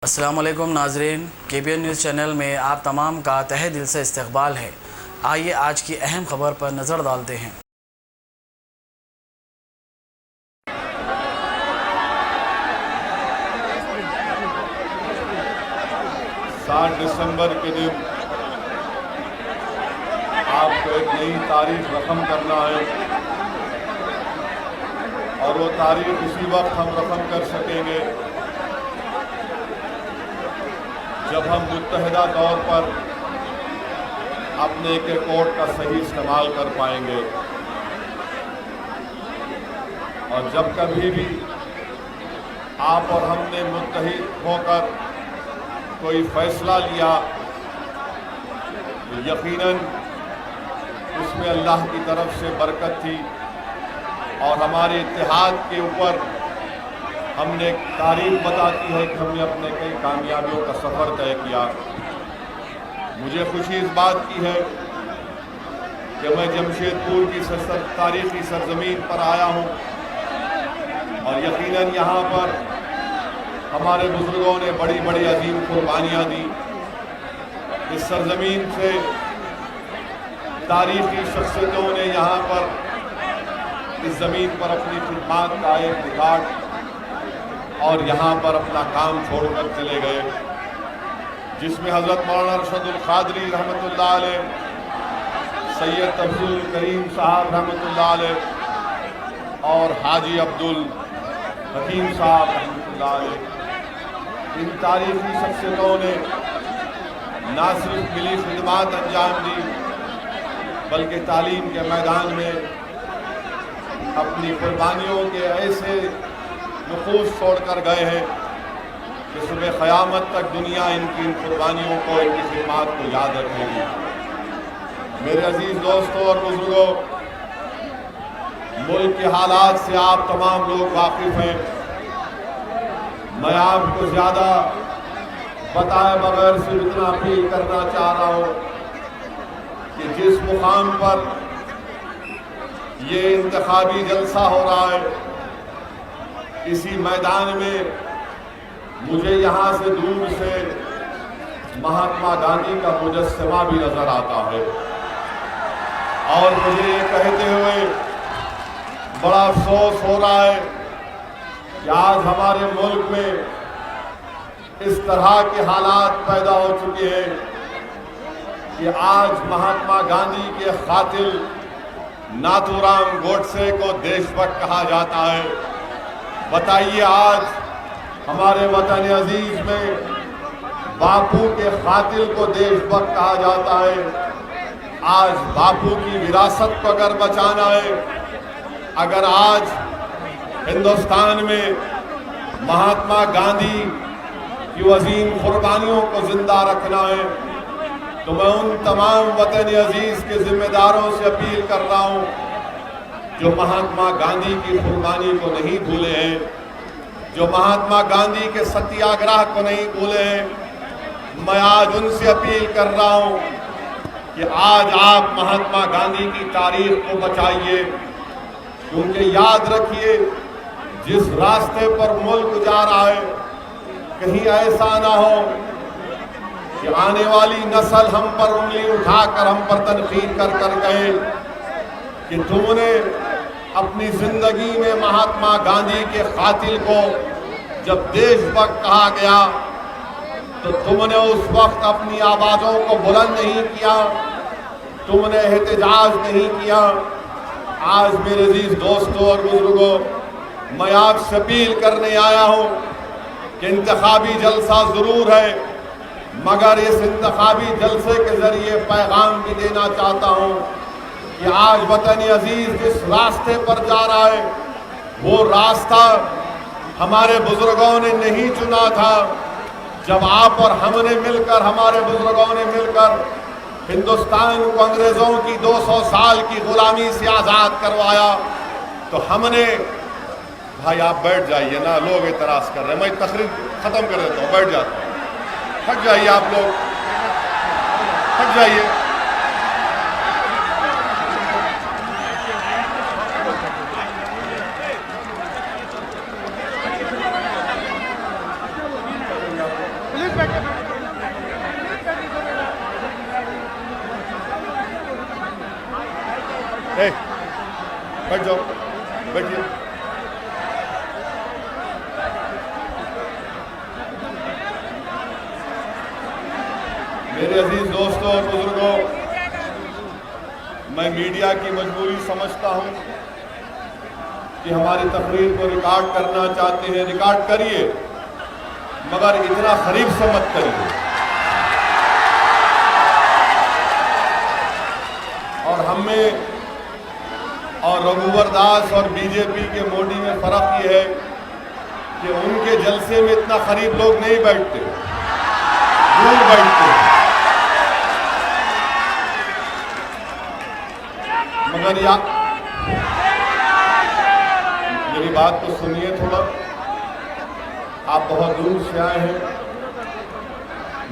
अस्सलामुअलैकुम नाज़रीन, KBN news channel में आप तमाम का तहे दिल से इस्तकबाल है। आइए आज की अहम खबर पर नज़र डालते हैं। 7 दिसंबर के दिन आपको एक नई तारीख रकम करना है और वो तारीख उसी वक्त हम रकम कर सकेंगे जब हम मुत्तहिदा तौर पर अपने एक कोड का सही इस्तेमाल कर पाएंगे। और जब कभी भी आप और हमने मुत्तहिद होकर कोई फैसला लिया तो यकीनन उसमें अल्लाह की तरफ से बरकत थी और हमारे इत्तेहाद के ऊपर हमने एक तारीख बताती है कि हमने अपने कई कामयाबियों का सफ़र तय किया। मुझे खुशी इस बात की है कि मैं जमशेदपुर की तारीखी सरजमीन पर आया हूँ और यकीनन यहाँ पर हमारे बुजुर्गों ने बड़ी बड़ी अजीम कुर्बानियाँ दी। इस सरजमीन से तारीखी शख्सियतों ने यहाँ पर इस ज़मीन पर अपनी खिदमत का एक रिकॉर्ड और यहाँ पर अपना काम छोड़कर चले गए, जिसमें हज़रत मौलाना अरशदुल क़ादरी रहमतुल्लाह अलैह, सैयद तफज़ुल करीम साहब रहमतुल्लाह अलैह और हाजी अब्दुल हकीम साहब रहमतुल्लाह अलैह, इन तारीखी शख्सियतों ने ना सिर्फ मिली खिदमत अंजाम दी बल्कि तालीम के मैदान में अपनी कुर्बानियों के ऐसे नफूस छोड़ कर गए हैं कि सुबह क़यामत तक दुनिया इनकी इन कुर्बानियों को, इनकी खिदमत को याद रखेगी। मेरे अजीज़ दोस्तों और बुजुर्गों, मुल्क के हालात से आप तमाम लोग वाकिफ़ हैं। मैं आपको ज़्यादा बताए बगैर सिर्फ इतना अपील करना चाह रहा हूँ कि जिस मुकाम पर ये इंतखाबी जलसा हो रहा है, इसी मैदान में मुझे यहाँ से दूर से महात्मा गांधी का मुजस्समा भी नजर आता है और मुझे ये कहते हुए बड़ा अफसोस हो रहा है कि आज हमारे मुल्क में इस तरह के हालात पैदा हो चुके हैं कि आज महात्मा गांधी के कातिल नाथूराम गोडसे को देशभक्त कहा जाता है। बताइए, आज हमारे वतन अजीज में बापू के कातिल को देशभक्त कहा जाता है। आज बापू की विरासत को अगर बचाना है, अगर आज हिंदुस्तान में महात्मा गांधी की अजीम कुर्बानियों को जिंदा रखना है, तो मैं उन तमाम वतन अजीज के जिम्मेदारों से अपील कर रहा हूँ जो महात्मा गांधी की कुर्बानी को नहीं भूले हैं, जो महात्मा गांधी के सत्याग्रह को नहीं भूले हैं। मैं आज उनसे अपील कर रहा हूं कि आज आप महात्मा गांधी की तारीख को बचाइए, क्योंकि याद रखिए जिस रास्ते पर मुल्क जा रहा है, कहीं ऐसा ना हो कि आने वाली नस्ल हम पर उंगली उठाकर हम पर तनकीद कर कर गए कि तुमने अपनी जिंदगी में महात्मा गांधी के कातिल को जब देशभक्त कहा गया तो तुमने उस वक्त अपनी आवाज़ों को बुलंद नहीं किया, तुमने एहतजाज नहीं किया। आज मेरे अजीज दोस्तों और बुजुर्गों, मैं आपसे अपील करने आया हूँ कि इंतखाबी जलसा ज़रूर है, मगर इस इंतखाबी जलसे के ज़रिए पैगाम भी देना चाहता हूँ कि आज वतन अजीज जिस रास्ते पर जा रहा है, वो रास्ता हमारे बुजुर्गों ने नहीं चुना था। जब आप और हमने मिलकर, हमारे बुजुर्गों ने मिलकर हिंदुस्तान को अंग्रेज़ों की 200 साल की गुलामी से आज़ाद करवाया, तो हमने, भाई आप बैठ जाइए ना, लोग एतराज़ कर रहे हैं, मैं तकरीर ख़त्म कर देता हूँ, बैठ जाता हूँ। हट जाइए आप लोग, हट जाइए। बैठ जाओ, बैठिए। मेरे अजीज दोस्तों और बुजुर्गों, मैं मीडिया की मजबूरी समझता हूं कि हमारी तकरीर को रिकॉर्ड करना चाहते हैं, रिकॉर्ड करिए, मगर इतना करीब से मत करिए। और हमें और रघुवर दास और बीजेपी के मोदी में फर्क ये है कि उनके जलसे में इतना करीब लोग नहीं बैठते, दूर बैठते। मगर मेरी बात तो सुनिए थोड़ा, आप बहुत दूर से आए हैं।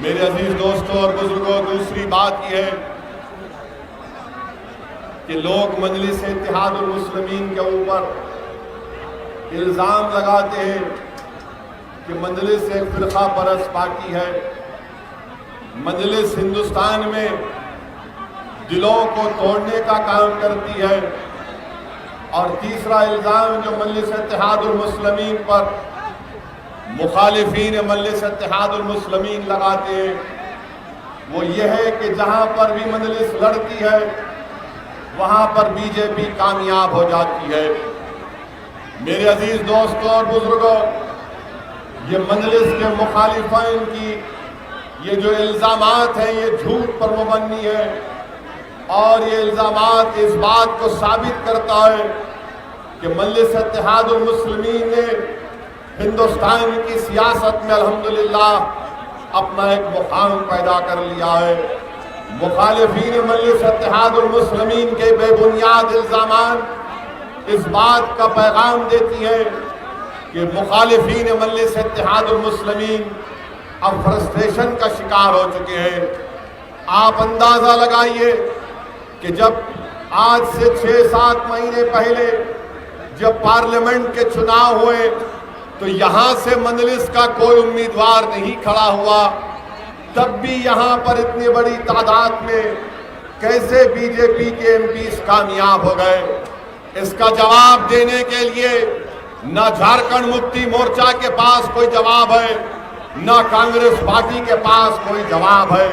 मेरे अजीज दोस्तों और बुजुर्गों, दूसरी बात यह है कि लोग मजलिस इत्तेहादुल मुस्लिमीन के ऊपर इल्ज़ाम लगाते हैं कि मजलिस एक फिरका परस्त पार्टी है। मजलिस हिंदुस्तान में दिलों को तोड़ने का काम करती है। और तीसरा इल्ज़ाम जो मजलिस इत्तेहादुल मुस्लिमीन पर मुखालिफीन मजलिस इत्तेहादुल मुस्लिमीन लगाते हैं वो ये है कि जहां पर भी मजलिस लड़ती है वहां पर बीजेपी कामयाब हो जाती है। मेरे अजीज दोस्तों और बुजुर्गों, ये मजलिस के मुखालिफीन की ये जो इल्ज़ामात हैं ये झूठ पर मुबन्नी है। और ये इल्ज़ामात इस बात को साबित करता है कि मजलिस इत्तेहादुल मुस्लिमीन ने हिंदुस्तान की सियासत में अल्हम्दुलिल्लाह अपना एक मुकाम पैदा कर लिया है। मुखालिफीन मजलिस इत्तेहादुल मुस्लिमीन के बेबुनियाद इल्ज़ामात इस बात का पैगाम देती है कि मुखालिफीन मजलिस इत्तेहादुल मुस्लिमीन अब फ्रस्ट्रेशन का शिकार हो चुके हैं। आप अंदाज़ा लगाइए कि जब आज से 6-7 महीने पहले जब पार्लियामेंट के चुनाव हुए तो यहाँ से मजलिस का कोई उम्मीदवार नहीं खड़ा हुआ, तब भी यहाँ पर इतनी बड़ी तादाद में कैसे बीजेपी के एमपीज कामयाब हो गए। इसका जवाब देने के लिए न झारखंड मुक्ति मोर्चा के पास कोई जवाब है, न कांग्रेस पार्टी के पास कोई जवाब है।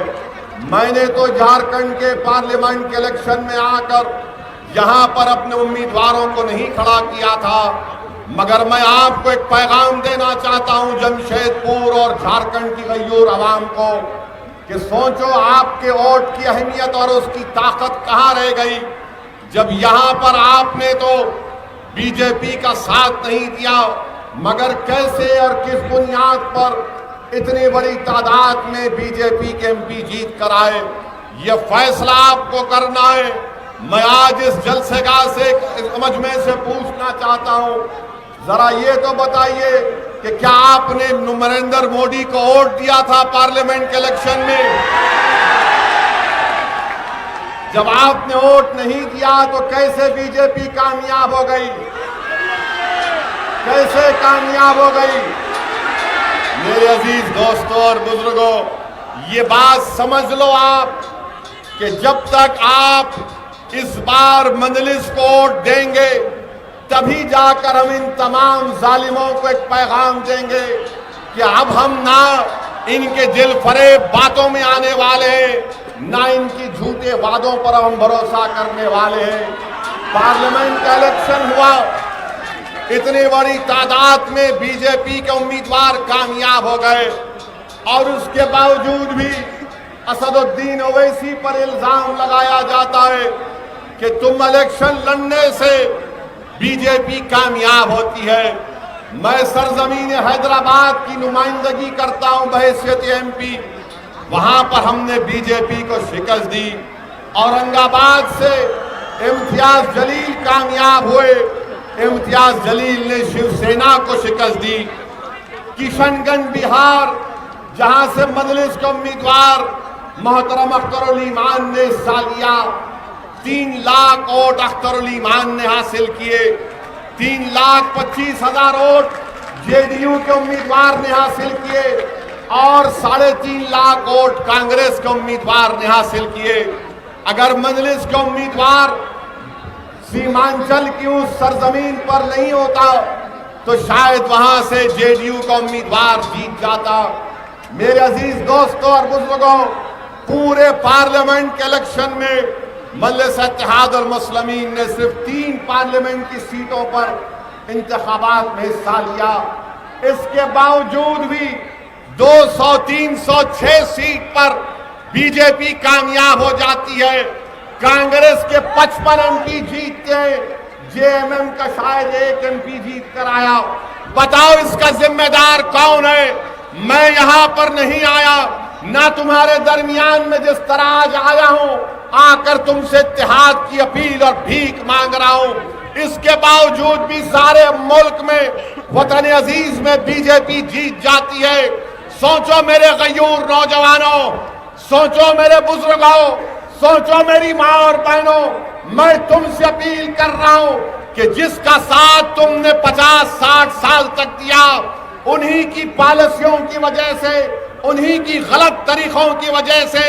मैंने तो झारखंड के पार्लियामेंट के इलेक्शन में आकर यहाँ पर अपने उम्मीदवारों को नहीं खड़ा किया था, मगर मैं आपको एक पैगाम देना चाहता हूं जमशेदपुर और झारखंड की गयूर आवाम को कि सोचो आपके वोट की अहमियत और उसकी ताकत कहां रह गई जब यहां पर आपने तो बीजेपी का साथ नहीं दिया, मगर कैसे और किस बुनियाद पर इतनी बड़ी तादाद में बीजेपी के एमपी जीत कर आए, यह फैसला आपको करना है। मैं आज इस जलसेगाह से मजमे से पूछना चाहता हूं, जरा ये तो बताइए कि क्या आपने नरेंद्र मोदी को वोट दिया था पार्लियामेंट के इलेक्शन में? जब आपने वोट नहीं दिया तो कैसे बीजेपी कामयाब हो गई? कैसे कामयाब हो गई? मेरे अजीज दोस्तों और बुजुर्गों, ये बात समझ लो आप कि जब तक आप इस बार मजलिस को वोट देंगे तभी जाकर हम इन तमाम जालिमों को एक पैगाम देंगे कि अब हम ना इनके दिल फरेब बातों में आने वाले हैं, ना इनकी झूठे वादों पर हम भरोसा करने वाले हैं। पार्लियामेंट का इलेक्शन हुआ, इतनी बड़ी तादाद में बीजेपी के उम्मीदवार कामयाब हो गए और उसके बावजूद भी असदुद्दीन ओवैसी पर इल्जाम लगाया जाता है कि तुम इलेक्शन लड़ने से बीजेपी कामयाब होती है। मैं सरजमीन हैदराबाद की नुमाइंदगी करता हूं बहैसियत एमपी, वहां पर हमने बीजेपी को शिकस्त दी। औरंगाबाद से इम्तियाज जलील कामयाब हुए, इम्तियाज जलील ने शिवसेना को शिकस्त दी। किशनगंज बिहार जहां से मजलिस के उम्मीदवार मोहतरम अख्तरुल ईमान ने हिस्सा लिया, 3 लाख वोट अख्तरुल ईमान ने हासिल किए, 3,25,000 वोट जेडीयू के उम्मीदवार ने हासिल किए और 3.5 लाख वोट कांग्रेस के उम्मीदवार ने हासिल किए। अगर मजलिस के उम्मीदवार सीमांचल की उस सरजमीन पर नहीं होता तो शायद वहां से जेडीयू का उम्मीदवार जीत जाता। मेरे अजीज दोस्तों और बुजुर्गों, पूरे पार्लियामेंट के इलेक्शन में मजलिस इत्तेहाद और मुस्लिमीन ने सिर्फ 3 पार्लियामेंट की सीटों पर इंतखाबात में हिस्सा लिया। इसके बावजूद भी 200, 306 सीट पर बीजेपी कामयाब हो जाती है। कांग्रेस के 55 एमपी जीतते हैं, जेएमएम का शायद 1 एमपी जीत कर आया। बताओ इसका जिम्मेदार कौन है? मैं यहां पर नहीं आया, ना तुम्हारे दरमियान में जिस तरह आज आया हूं, आकर तुमसे इत्तेहाद की अपील और भीख मांग रहा हूं। इसके बावजूद भी सारे मुल्क में वतन अजीज में बीजेपी जीत जाती है। सोचो मेरे गयूर नौजवानों, सोचो मेरे बुजुर्गों, सोचो मेरी माँ और बहनों, मैं तुमसे अपील कर रहा हूं कि जिसका साथ तुमने 50-60 साल तक दिया, उन्हीं की पॉलिसियों की वजह से, उन्हीं की गलत तरीकों की वजह से,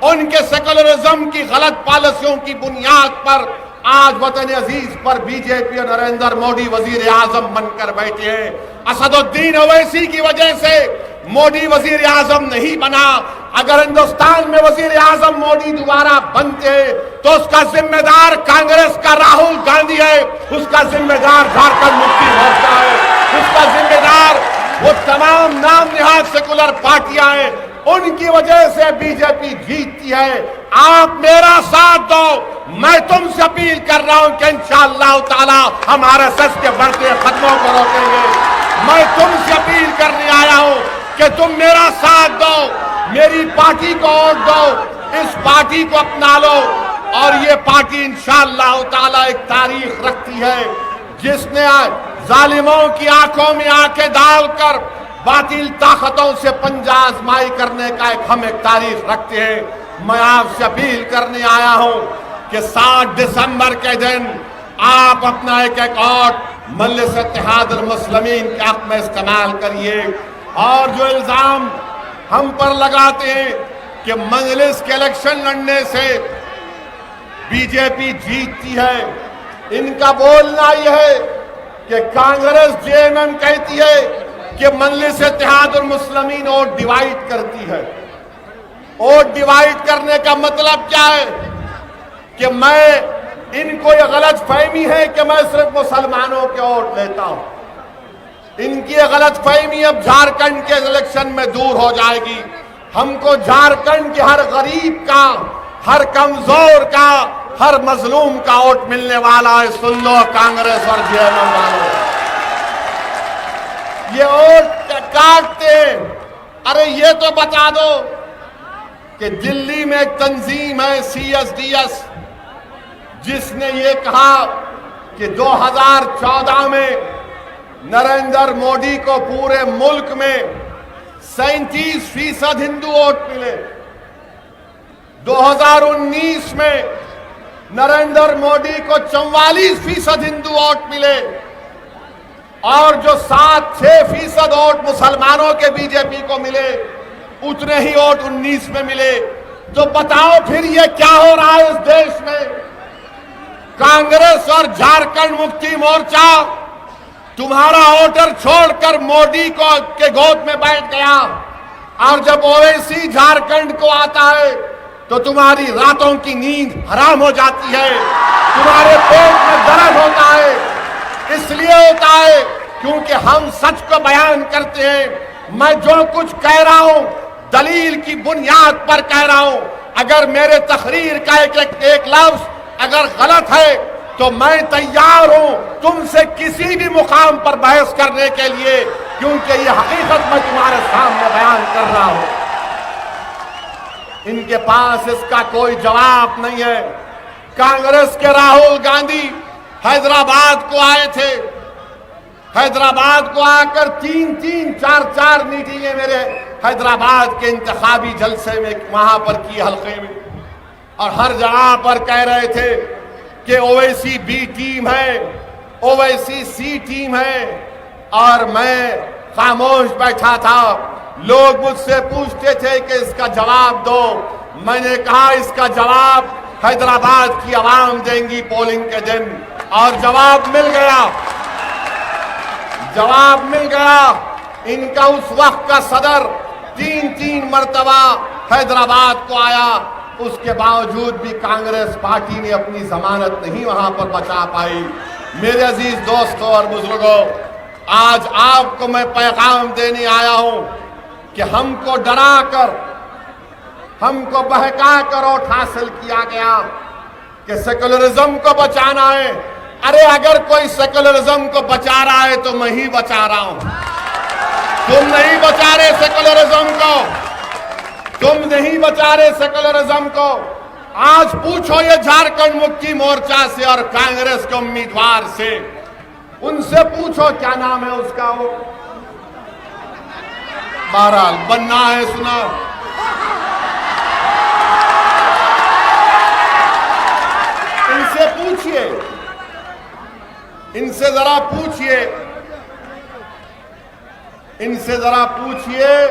उनके सेकुलरिज्म की गलत पॉलिसियों की बुनियाद पर आज वतन अजीज पर बीजेपी और नरेंद्र मोदी वजीर आजम बनकर बैठे हैं। असदुद्दीन ओवैसी की वजह से मोदी वजीर आजम नहीं बना। अगर हिंदुस्तान में वजीर आजम मोदी दोबारा बनते तो उसका जिम्मेदार कांग्रेस का राहुल गांधी है, उसका जिम्मेदार झारखंड मुक्ति मोर्चा है, उसका जिम्मेदार वो तमाम नाम निहाद सेकुलर पार्टियां हैं, उनकी वजह से बीजेपी जीतती है। आप मेरा साथ दो, मैं तुमसे अपील कर रहा हूं कि इंशाअल्लाह ताला हम आरएसएस के बढ़ते कदमों को रोकेंगे। मैं तुमसे अपील करने आया हूं कि तुम मेरा साथ दो, मेरी पार्टी को वोट दो, इस पार्टी को अपना लो और ये पार्टी इंशाअल्लाह ताला एक तारीख रखती है, जिसने जालिमों की आंखों में आंखें डालकर बातिल ताकतों से पंजा आजमाई करने का हम एक तारीख रखते हैं। मैं आपसे अपील करने आया हूं कि 7 दिसंबर के दिन आप अपना एक और मजलिस इत्तेहाद और मुस्लिमीन के हक में इस्तेमाल करिए। और जो इल्जाम हम पर लगाते हैं कि मजलिस के इलेक्शन लड़ने से बीजेपी जीतती है, इनका बोलना यह है कि कांग्रेस जेएमएम कहती है कि मजलिस इत्तेहाद और मुस्लिमीन वोट डिवाइड करती है। वोट डिवाइड करने का मतलब क्या है कि मैं इनको यह गलत फहमी है कि मैं सिर्फ मुसलमानों के वोट लेता हूं। इनकी यह गलत फहमी अब झारखंड के इलेक्शन में दूर हो जाएगी। हमको झारखंड के हर गरीब का, हर कमजोर का, हर मजलूम का वोट मिलने वाला है। सुन लो कांग्रेस और जेएमएम वालों, ये वोट काटते हैं। अरे ये तो बता दो कि दिल्ली में एक तंजीम है CSDS, जिसने ये कहा कि 2014 में नरेंद्र मोदी को पूरे मुल्क में 37% हिंदू वोट मिले। 2019 में नरेंद्र मोदी को 44% हिंदू वोट मिले और जो 7-6% वोट मुसलमानों के बीजेपी को मिले, उतने ही वोट 19 में मिले। तो बताओ फिर ये क्या हो रहा है इस देश में? कांग्रेस और झारखंड मुक्ति मोर्चा तुम्हारा वोटर छोड़कर मोदी को के गोद में बैठ गया, और जब ओवैसी झारखंड को आता है तो तुम्हारी रातों की नींद हराम हो जाती है, तुम्हारे पेट में दर्द होता है। इसलिए होता है क्योंकि हम सच को बयान करते हैं। मैं जो कुछ कह रहा हूं दलील की बुनियाद पर कह रहा हूं। अगर मेरे तकरीर का एक लफ्ज अगर गलत है तो मैं तैयार हूं तुमसे किसी भी मुकाम पर बहस करने के लिए, क्योंकि ये हकीकत मैं तुम्हारे सामने बयान कर रहा हूं। इनके पास इसका कोई जवाब नहीं है। कांग्रेस के राहुल गांधी हैदराबाद को आए थे, हैदराबाद को आकर 3-3, 4-4 मीटिंगें मेरे हैदराबाद के इंतखाबी जलसे में वहां पर की हल्के में, और हर जगह पर कह रहे थे कि ओवैसी बी टीम है, ओवैसी सी टीम है, और मैं खामोश बैठा था। लोग मुझसे पूछते थे कि इसका जवाब दो। मैंने कहा इसका जवाब हैदराबाद की आवाम देंगी पोलिंग के दिन। और जवाब मिल गया, जवाब मिल गया। इनका उस वक्त का सदर तीन मर्तबा हैदराबाद को आया, उसके बावजूद भी कांग्रेस पार्टी ने अपनी जमानत नहीं वहां पर बचा पाई। मेरे अजीज दोस्तों और बुजुर्गों, आज आपको मैं पैगाम देने आया हूं कि हमको डरा कर, हमको बहका कर वोट हासिल किया गया कि सेकुलरिज्म को बचाना है। अरे अगर कोई सेकुलरिज्म को बचा रहा है तो मैं ही बचा रहा हूं, तुम नहीं बचा रहे सेकुलरिज्म को, तुम नहीं बचा रहे सेकुलरिज्म को। आज पूछो ये झारखंड मुक्ति मोर्चा से और कांग्रेस के उम्मीदवार से, उनसे पूछो क्या नाम है उसका, वो बहरहाल बन्ना है, सुना। इनसे पूछिए, इनसे जरा पूछिए, इनसे जरा पूछिए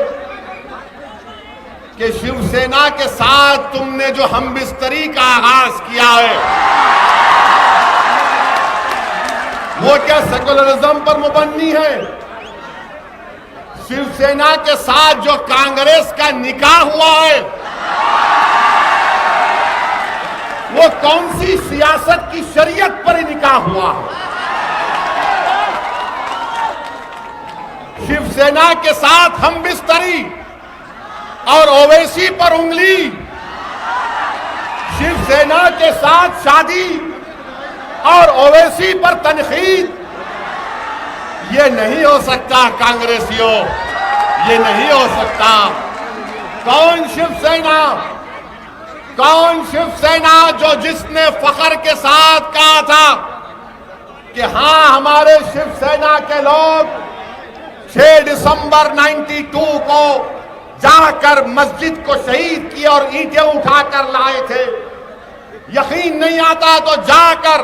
कि शिवसेना के साथ तुमने जो हमबिस्तरी का आगाज किया है वो क्या सेकुलरिज्म पर मुबन्नी है? शिवसेना के साथ जो कांग्रेस का निकाह हुआ है वो कौन सी सियासत की शरीयत पर निकाह हुआ है? शिवसेना के साथ हमबिस्तरी और ओवैसी पर उंगली, शिवसेना के साथ शादी और ओवैसी पर तनखीद, ये नहीं हो सकता कांग्रेसियों, ये नहीं हो सकता। कौन शिवसेना, कौन शिवसेना जो जिसने फख्र के साथ कहा था कि हां हमारे शिवसेना के लोग 6 दिसंबर 92 को जाकर मस्जिद को शहीद किया और ईंटें उठाकर लाए थे। यकीन नहीं आता तो जाकर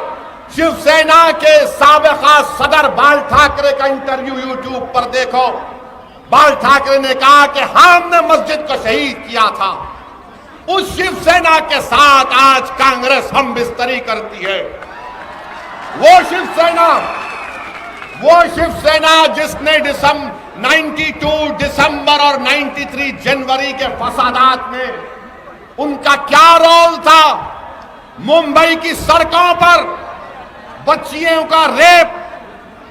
शिवसेना के साबिका सदर बाल ठाकरे का इंटरव्यू यूट्यूब पर देखो। बाल ठाकरे ने कहा कि हमने मस्जिद को शहीद किया था। उस शिवसेना के साथ आज कांग्रेस हम बिस्तरी करती है। वो शिवसेना जिसने 92 दिसंबर और 93 जनवरी के फसादात में उनका क्या रोल था? मुंबई की सड़कों पर बच्चियों का रेप,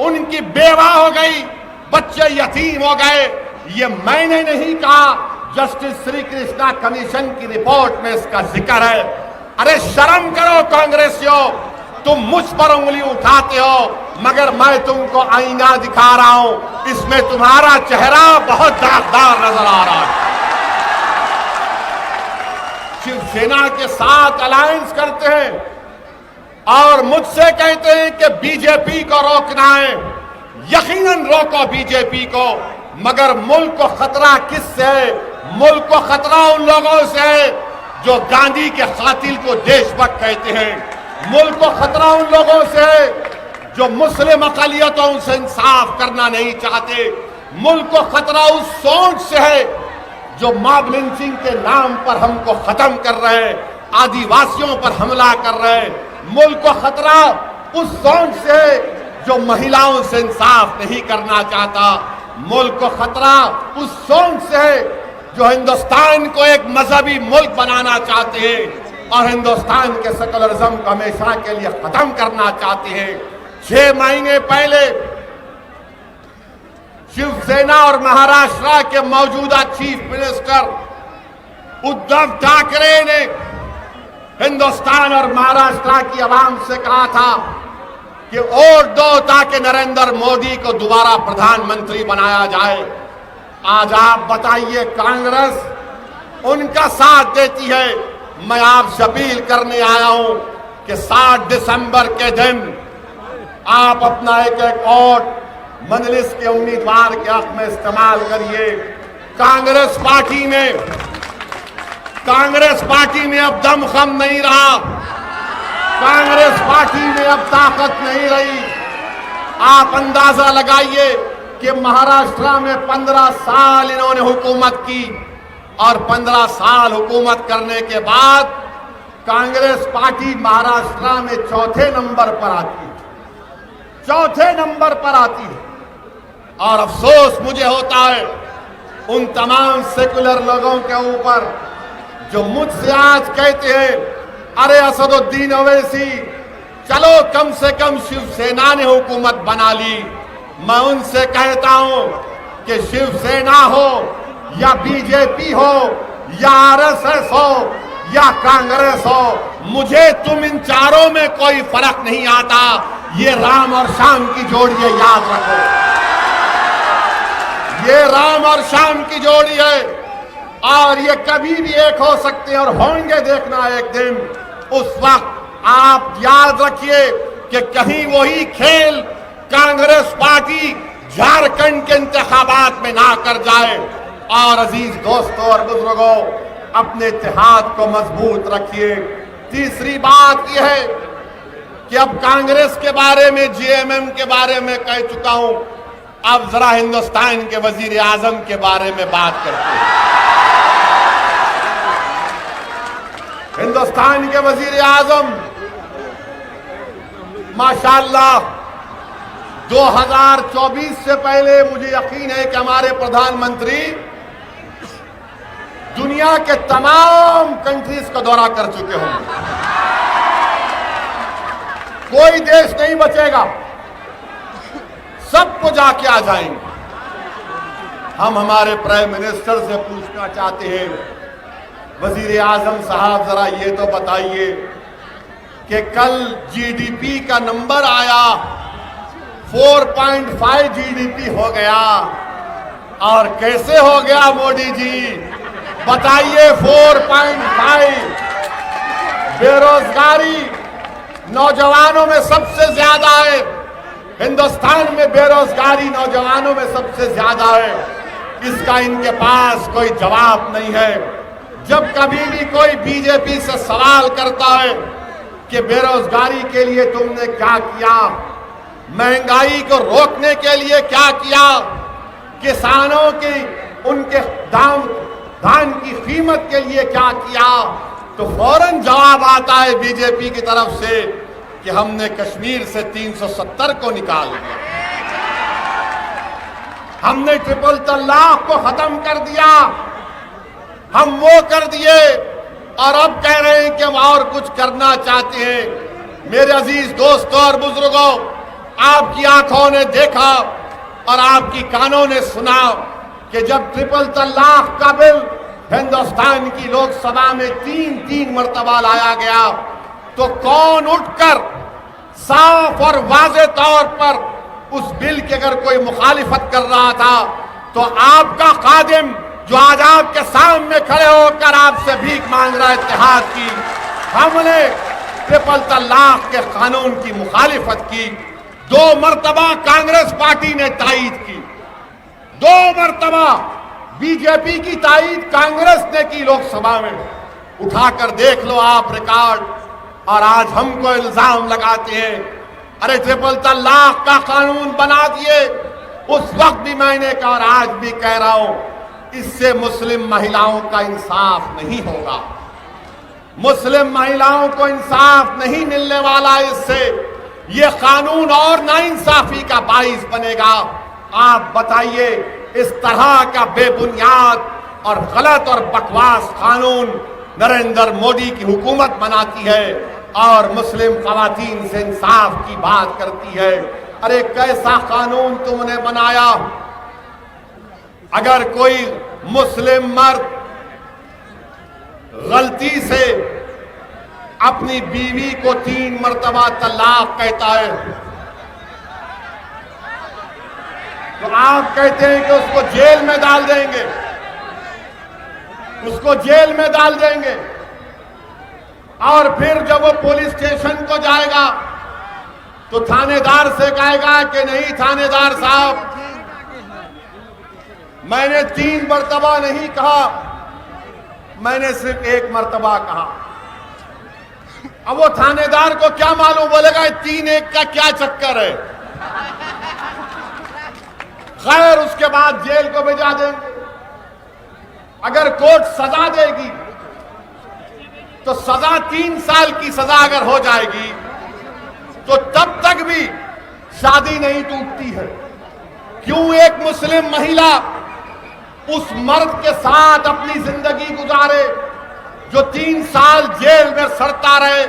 उनकी बेवा हो गई, बच्चे यतीम हो गए। ये मैंने नहीं कहा, जस्टिस श्री कृष्णा कमीशन की रिपोर्ट में इसका जिक्र है। अरे शर्म करो कांग्रेसियों, तुम मुझ पर उंगली उठाते हो मगर मैं तुमको आईना दिखा रहा हूं, इसमें तुम्हारा चेहरा बहुत दागदार नजर आ रहा है। शिवसेना के साथ अलायंस करते हैं और मुझसे कहते हैं कि बीजेपी को रोकना है। यकीनन रोको बीजेपी को, मगर मुल्क को खतरा किससे है? मुल्क को खतरा उन लोगों से है जो गांधी के कातिल को देशभक्त कहते हैं। मुल्क को खतरा उन लोगों से है जो मुस्लिम अक़लियतों से इंसाफ करना नहीं चाहते। मुल्क को खतरा उस सोच से है जो मॉब लिंचिंग के नाम पर हमको खत्म कर रहे हैं, आदिवासियों पर हमला कर रहे हैं। मुल्क को खतरा उस सोच से है जो महिलाओं से इंसाफ नहीं करना चाहता। मुल्क को खतरा उस सोच से है जो हिंदुस्तान को एक मजहबी मुल्क बनाना चाहते हैं और हिंदुस्तान के सेकुलरिज्म को हमेशा के लिए खत्म करना चाहते हैं। 6 महीने पहले शिवसेना और महाराष्ट्र के मौजूदा चीफ मिनिस्टर उद्धव ठाकरे ने हिंदुस्तान और महाराष्ट्र की आवाम से कहा था कि वोट दो ताकि नरेंद्र मोदी को दोबारा प्रधानमंत्री बनाया जाए। आज आप बताइए, कांग्रेस उनका साथ देती है। मैं आपसे अपील करने आया हूं कि 7 दिसंबर के दिन आप अपना एक वोट मजलिस के उम्मीदवार के हक में इस्तेमाल करिए। कांग्रेस पार्टी में अब दमखम नहीं रहा, कांग्रेस पार्टी में अब ताकत नहीं रही। आप अंदाजा लगाइए कि महाराष्ट्र में 15 साल इन्होंने हुकूमत की और 15 साल हुकूमत करने के बाद कांग्रेस पार्टी महाराष्ट्र में 4थे नंबर पर आती है। चौथे नंबर पर आती है। और अफसोस मुझे होता है उन तमाम सेकुलर लोगों के ऊपर जो मुझसे आज कहते हैं, अरे असदुद्दीन ओवैसी, चलो कम से कम शिवसेना ने हुकूमत बना ली। मैं उनसे कहता हूं कि शिवसेना हो या बीजेपी हो या आरएसएस हो या कांग्रेस हो, मुझे तुम इन चारों में कोई फर्क नहीं आता। ये राम और श्याम की जोड़ी है, याद रखो। ये राम और श्याम की जोड़ी है और ये कभी भी एक हो सकते हैं और होंगे, देखना एक दिन। उस वक्त आप याद रखिए कि कहीं वही खेल कांग्रेस पार्टी झारखंड के इंतखाबात में ना कर जाए। और अजीज दोस्तों और बुजुर्गों, अपने इत्तेहाद को मजबूत रखिए। तीसरी बात यह है कि अब कांग्रेस के बारे में, जेएमएम के बारे में कह चुका हूं, अब जरा हिंदुस्तान के वजीर आजम के बारे में बात करते हैं। हिंदुस्तान के वजीर आजम माशाअल्लाह 2024 से पहले मुझे यकीन है कि हमारे प्रधानमंत्री दुनिया के तमाम कंट्रीज का दौरा कर चुके होंगे। कोई देश नहीं बचेगा, सबको जाके आ जाएंगे। हम हमारे प्राइम मिनिस्टर से पूछना चाहते हैं, वजीर आजम साहब जरा ये तो बताइए कि कल जीडीपी का नंबर आया 4.5 जीडीपी हो गया। और कैसे हो गया मोदी जी, बताइए। 4.5। बेरोजगारी नौजवानों में सबसे ज्यादा है। हिंदुस्तान में बेरोजगारी नौजवानों में सबसे ज्यादा है। इसका इनके पास कोई जवाब नहीं है। जब कभी भी कोई बीजेपी से सवाल करता है कि बेरोजगारी के लिए तुमने क्या किया, महंगाई को रोकने के लिए क्या किया, किसानों की उनके धान की कीमत के लिए क्या किया, तो फौरन जवाब आता है बीजेपी की तरफ से कि हमने कश्मीर से 370 को निकाल दिया, हमने ट्रिपल तलाक को खत्म कर दिया, हम वो कर दिए। और अब कह रहे हैं कि हम और कुछ करना चाहते हैं। मेरे अजीज दोस्तों और बुजुर्गों, आपकी आंखों ने देखा और आपकी कानों ने सुना कि जब ट्रिपल तलाक का बिल हिंदुस्तान की लोकसभा में 3 मरतबा लाया गया, तो कौन उठकर साफ और वाज़े तौर पर उस बिल की अगर कोई मुखालिफत कर रहा था, तो आपका खादिम जो आज आपके सामने खड़े होकर आपसे भीख मांग रहा है इत्तेहाद की, हमने ट्रिपल तलाक के कानून की मुखालिफत की। 2 मरतबा कांग्रेस पार्टी ने तायीद की, 2 मरतबा बीजेपी की तायीद कांग्रेस ने की लोकसभा में। उठाकर देख लो आप रिकॉर्ड। और आज हमको इल्जाम लगाते हैं, अरे ट्रिपल तलाक का कानून बना दिए। उस वक्त भी मैंने कहा और आज भी कह रहा हूं, इससे मुस्लिम महिलाओं का इंसाफ नहीं होगा। मुस्लिम महिलाओं को इंसाफ नहीं मिलने वाला इससे। यह कानून और नाइंसाफी का बाइस बनेगा। आप बताइए, इस तरह का बेबुनियाद और गलत और बकवास कानून नरेंद्र मोदी की हुकूमत बनाती है और मुस्लिम खवातीन से इंसाफ की बात करती है। अरे कैसा कानून तुमने बनाया? अगर कोई मुस्लिम मर्द गलती से अपनी बीवी को 3 मरतबा तलाक कहता है, तो आप कहते हैं कि उसको जेल में डाल देंगे, उसको जेल में डाल देंगे। और फिर जब वो पुलिस स्टेशन को जाएगा तो थानेदार से कहेगा कि नहीं थानेदार साहब, मैंने 3 मरतबा नहीं कहा, मैंने सिर्फ 1 मरतबा कहा। अब वो थानेदार को क्या मालूम, बोलेगा 3-1 का क्या चक्कर है। खैर, उसके बाद जेल को भेजा देंगे। अगर कोर्ट सजा देगी तो सजा 3 साल की सजा अगर हो जाएगी तो तब तक भी शादी नहीं टूटती है? क्यों एक मुस्लिम महिला उस मर्द के साथ अपनी जिंदगी गुजारे जो 3 साल जेल में सड़ता रहे,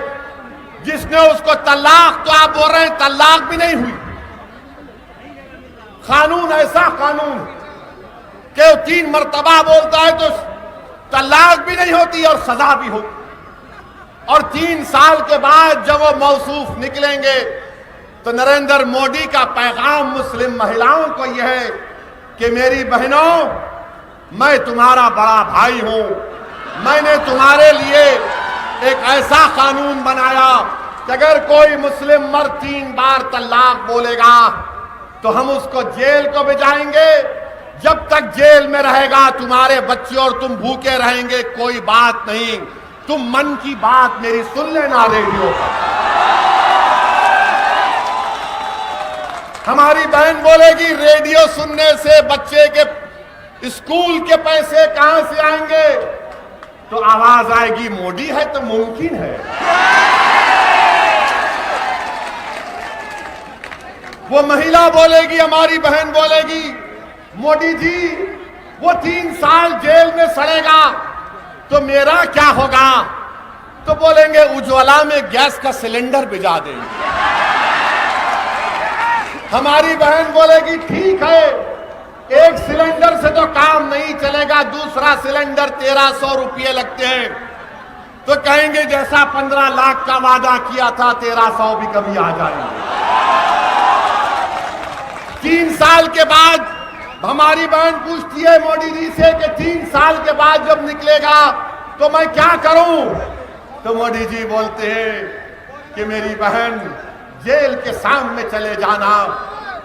जिसने उसको तलाक, तो आप बोल रहे हैं तलाक भी नहीं हुई। कानून ऐसा कानून कि 3 मर्तबा बोलता है तो तलाक भी नहीं होती और सजा भी होती। और 3 साल के बाद जब वो मौसूफ निकलेंगे तो नरेंद्र मोदी का पैगाम मुस्लिम महिलाओं को यह है कि मेरी बहनों, मैं तुम्हारा बड़ा भाई हूं। मैंने तुम्हारे लिए एक ऐसा कानून बनाया कि अगर कोई मुस्लिम मर्द 3 बार तलाक बोलेगा तो हम उसको जेल को भेजाएंगे। जब तक जेल में रहेगा तुम्हारे बच्चे और तुम भूखे रहेंगे, कोई बात नहीं, तुम मन की बात मेरी सुन लेना रेडियो पर। हमारी बहन बोलेगी रेडियो सुनने से बच्चे के स्कूल के पैसे कहां से आएंगे? तो आवाज आएगी मोदी है तो मुमकिन है। वो महिला बोलेगी, हमारी बहन बोलेगी, मोदी जी वो 3 साल जेल में सड़ेगा तो मेरा क्या होगा? तो बोलेंगे उज्ज्वला में गैस का सिलेंडर भिजा देंगे। हमारी बहन बोलेगी ठीक है, एक सिलेंडर से तो काम नहीं चलेगा, दूसरा सिलेंडर 1300 रुपये लगते हैं। तो कहेंगे जैसा 15 लाख का वादा किया था 1300 भी कभी आ जाएंगे। 3 साल के बाद हमारी बहन पूछती है मोदी जी से कि 3 साल के बाद जब निकलेगा तो मैं क्या करूं? तो मोदी जी बोलते हैं कि मेरी बहन जेल के सामने चले जाना,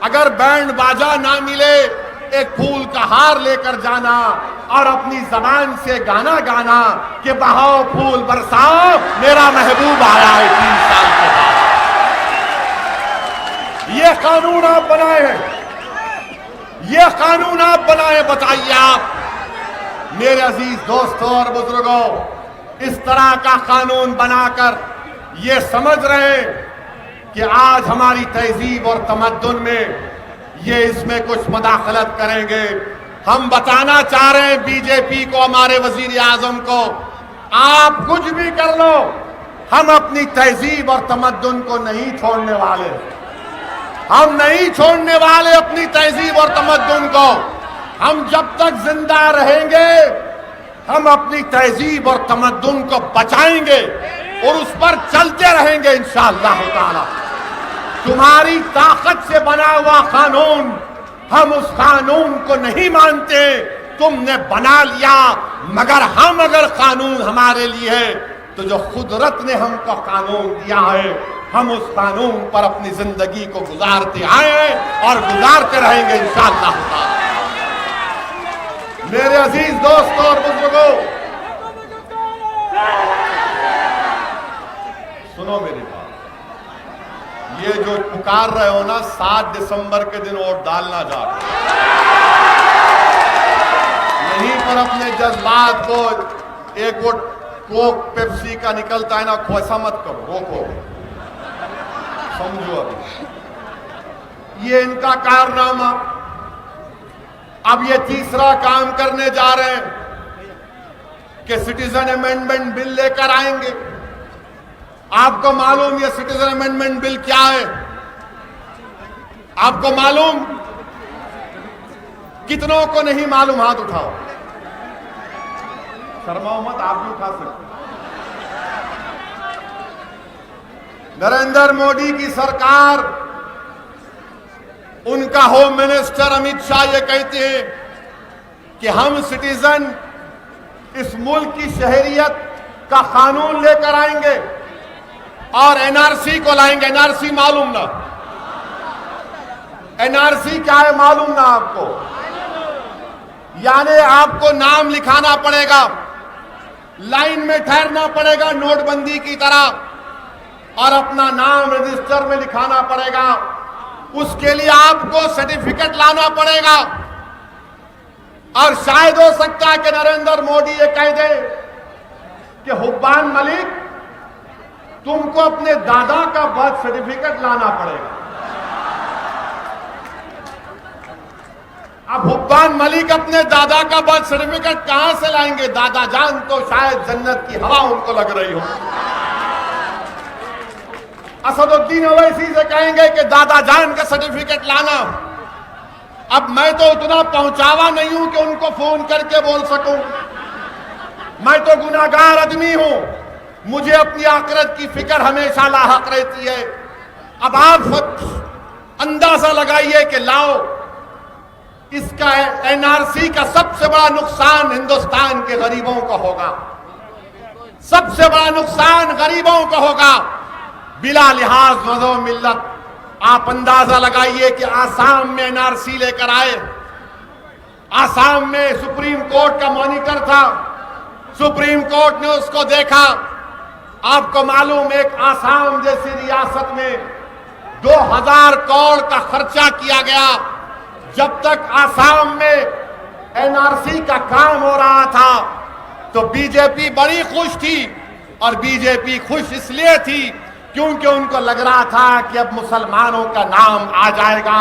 अगर बैंड बाजा ना मिले एक फूल का हार लेकर जाना और अपनी जबान से गाना गाना कि बहाओ फूल बरसाओ मेरा महबूब आया है 3 साल के बाद। ये कानून आप बनाए हैं, ये कानून आप बनाए, बताइए आप मेरे अजीज दोस्तों और बुजुर्गों, इस तरह का कानून बनाकर ये समझ रहे हैं कि आज हमारी तहजीब और तमद्दुन में ये इसमें कुछ मदाखलत करेंगे। हम बताना चाह रहे हैं बीजेपी को, हमारे वजीर आजम को, आप कुछ भी कर लो, हम अपनी तहजीब और तमद्दुन को नहीं छोड़ने वाले। हम नहीं छोड़ने वाले अपनी तहजीब और तमद्दुन को। हम जब तक जिंदा रहेंगे हम अपनी तहजीब और तमद्दुन को बचाएंगे और उस पर चलते रहेंगे इंशाअल्लाह ताला। तुम्हारी ताकत से बना हुआ कानून, हम उस कानून को नहीं मानते, तुमने बना लिया, मगर हम अगर कानून हमारे लिए है तो जो कुदरत ने हमको कानून दिया है हम उस कानून पर अपनी जिंदगी को गुजारते आए हैं और गुजारते रहेंगे इंशाअल्लाह ताला। मेरे अजीज दोस्तों और बुजुर्गों, सुनो मेरी बात, ये जो पुकार रहे हो ना 7 दिसंबर के दिन वोट डालना जा रहे यहीं पर अपने जज्बात को, एक वोट कोक पेप्सी का निकलता है ना, ऐसा मत करो, रोको, समझो। अभी ये इनका कारनामा, अब ये तीसरा काम करने जा रहे हैं कि सिटीजन अमेंडमेंट बिल लेकर आएंगे। आपको मालूम ये सिटीजन अमेंडमेंट बिल क्या है? आपको मालूम? कितनों को नहीं मालूम? हाथ उठाओ, शर्माओ मत, आप भी उठा सकते। नरेंद्र मोदी की सरकार, उनका होम मिनिस्टर अमित शाह ये कहते हैं कि हम सिटीजन इस मुल्क की शहरियत का कानून लेकर आएंगे और एनआरसी को लाएंगे। एनआरसी मालूम ना? एनआरसी क्या है मालूम ना आपको? यानी आपको नाम लिखाना पड़ेगा, लाइन में ठहरना पड़ेगा नोटबंदी की तरह और अपना नाम रजिस्टर में लिखाना पड़ेगा। उसके लिए आपको सर्टिफिकेट लाना पड़ेगा और शायद हो सकता है कि नरेंद्र मोदी ये कह दे कि हुब्बान मलिक तुमको अपने दादा का बर्थ सर्टिफिकेट लाना पड़ेगा। अब हुब्बान मलिक अपने दादा का बर्थ सर्टिफिकेट कहां से लाएंगे? दादा जान तो शायद जन्नत की हवा उनको लग रही हो। असदुद्दीन ओवैसी से कहेंगे कि दादा जान का सर्टिफिकेट लाना। अब मैं तो उतना पहुंचावा नहीं हूं कि उनको फोन करके बोल सकूं। मैं तो गुनाहगार आदमी हूं, मुझे अपनी आखिरत की फिक्र हमेशा लाहक रहती है। अब आप अंदाजा लगाइए कि लाओ, इसका एनआरसी का सबसे बड़ा नुकसान हिंदुस्तान के गरीबों को होगा, सबसे बड़ा नुकसान गरीबों को होगा बिला लिहाज मज़हब मिल्लत। आप अंदाजा लगाइए कि आसाम में एनआरसी लेकर आए, आसाम में सुप्रीम कोर्ट का मॉनिटर था, सुप्रीम कोर्ट ने उसको देखा। आपको मालूम एक आसाम जैसी रियासत में 2000 करोड़ का खर्चा किया गया। जब तक आसाम में एनआरसी का काम हो रहा था तो बीजेपी बड़ी खुश थी, और बीजेपी खुश इसलिए थी क्योंकि उनको लग रहा था कि अब मुसलमानों का नाम आ जाएगा,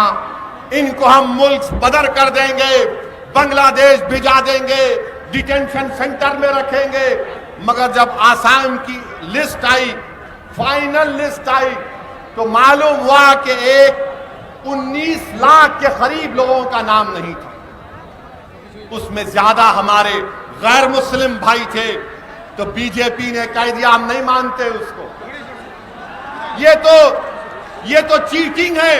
इनको हम मुल्क बदर कर देंगे, बांग्लादेश भिजा देंगे, डिटेंशन सेंटर में रखेंगे। मगर जब आसाम की लिस्ट आई, फाइनल लिस्ट आई, तो मालूम हुआ कि 19 लाख के करीब लोगों का नाम नहीं था। उसमें ज्यादा हमारे गैर मुस्लिम भाई थे। तो बीजेपी ने कह दिया हम नहीं मानते उसको। ये तो चीटिंग है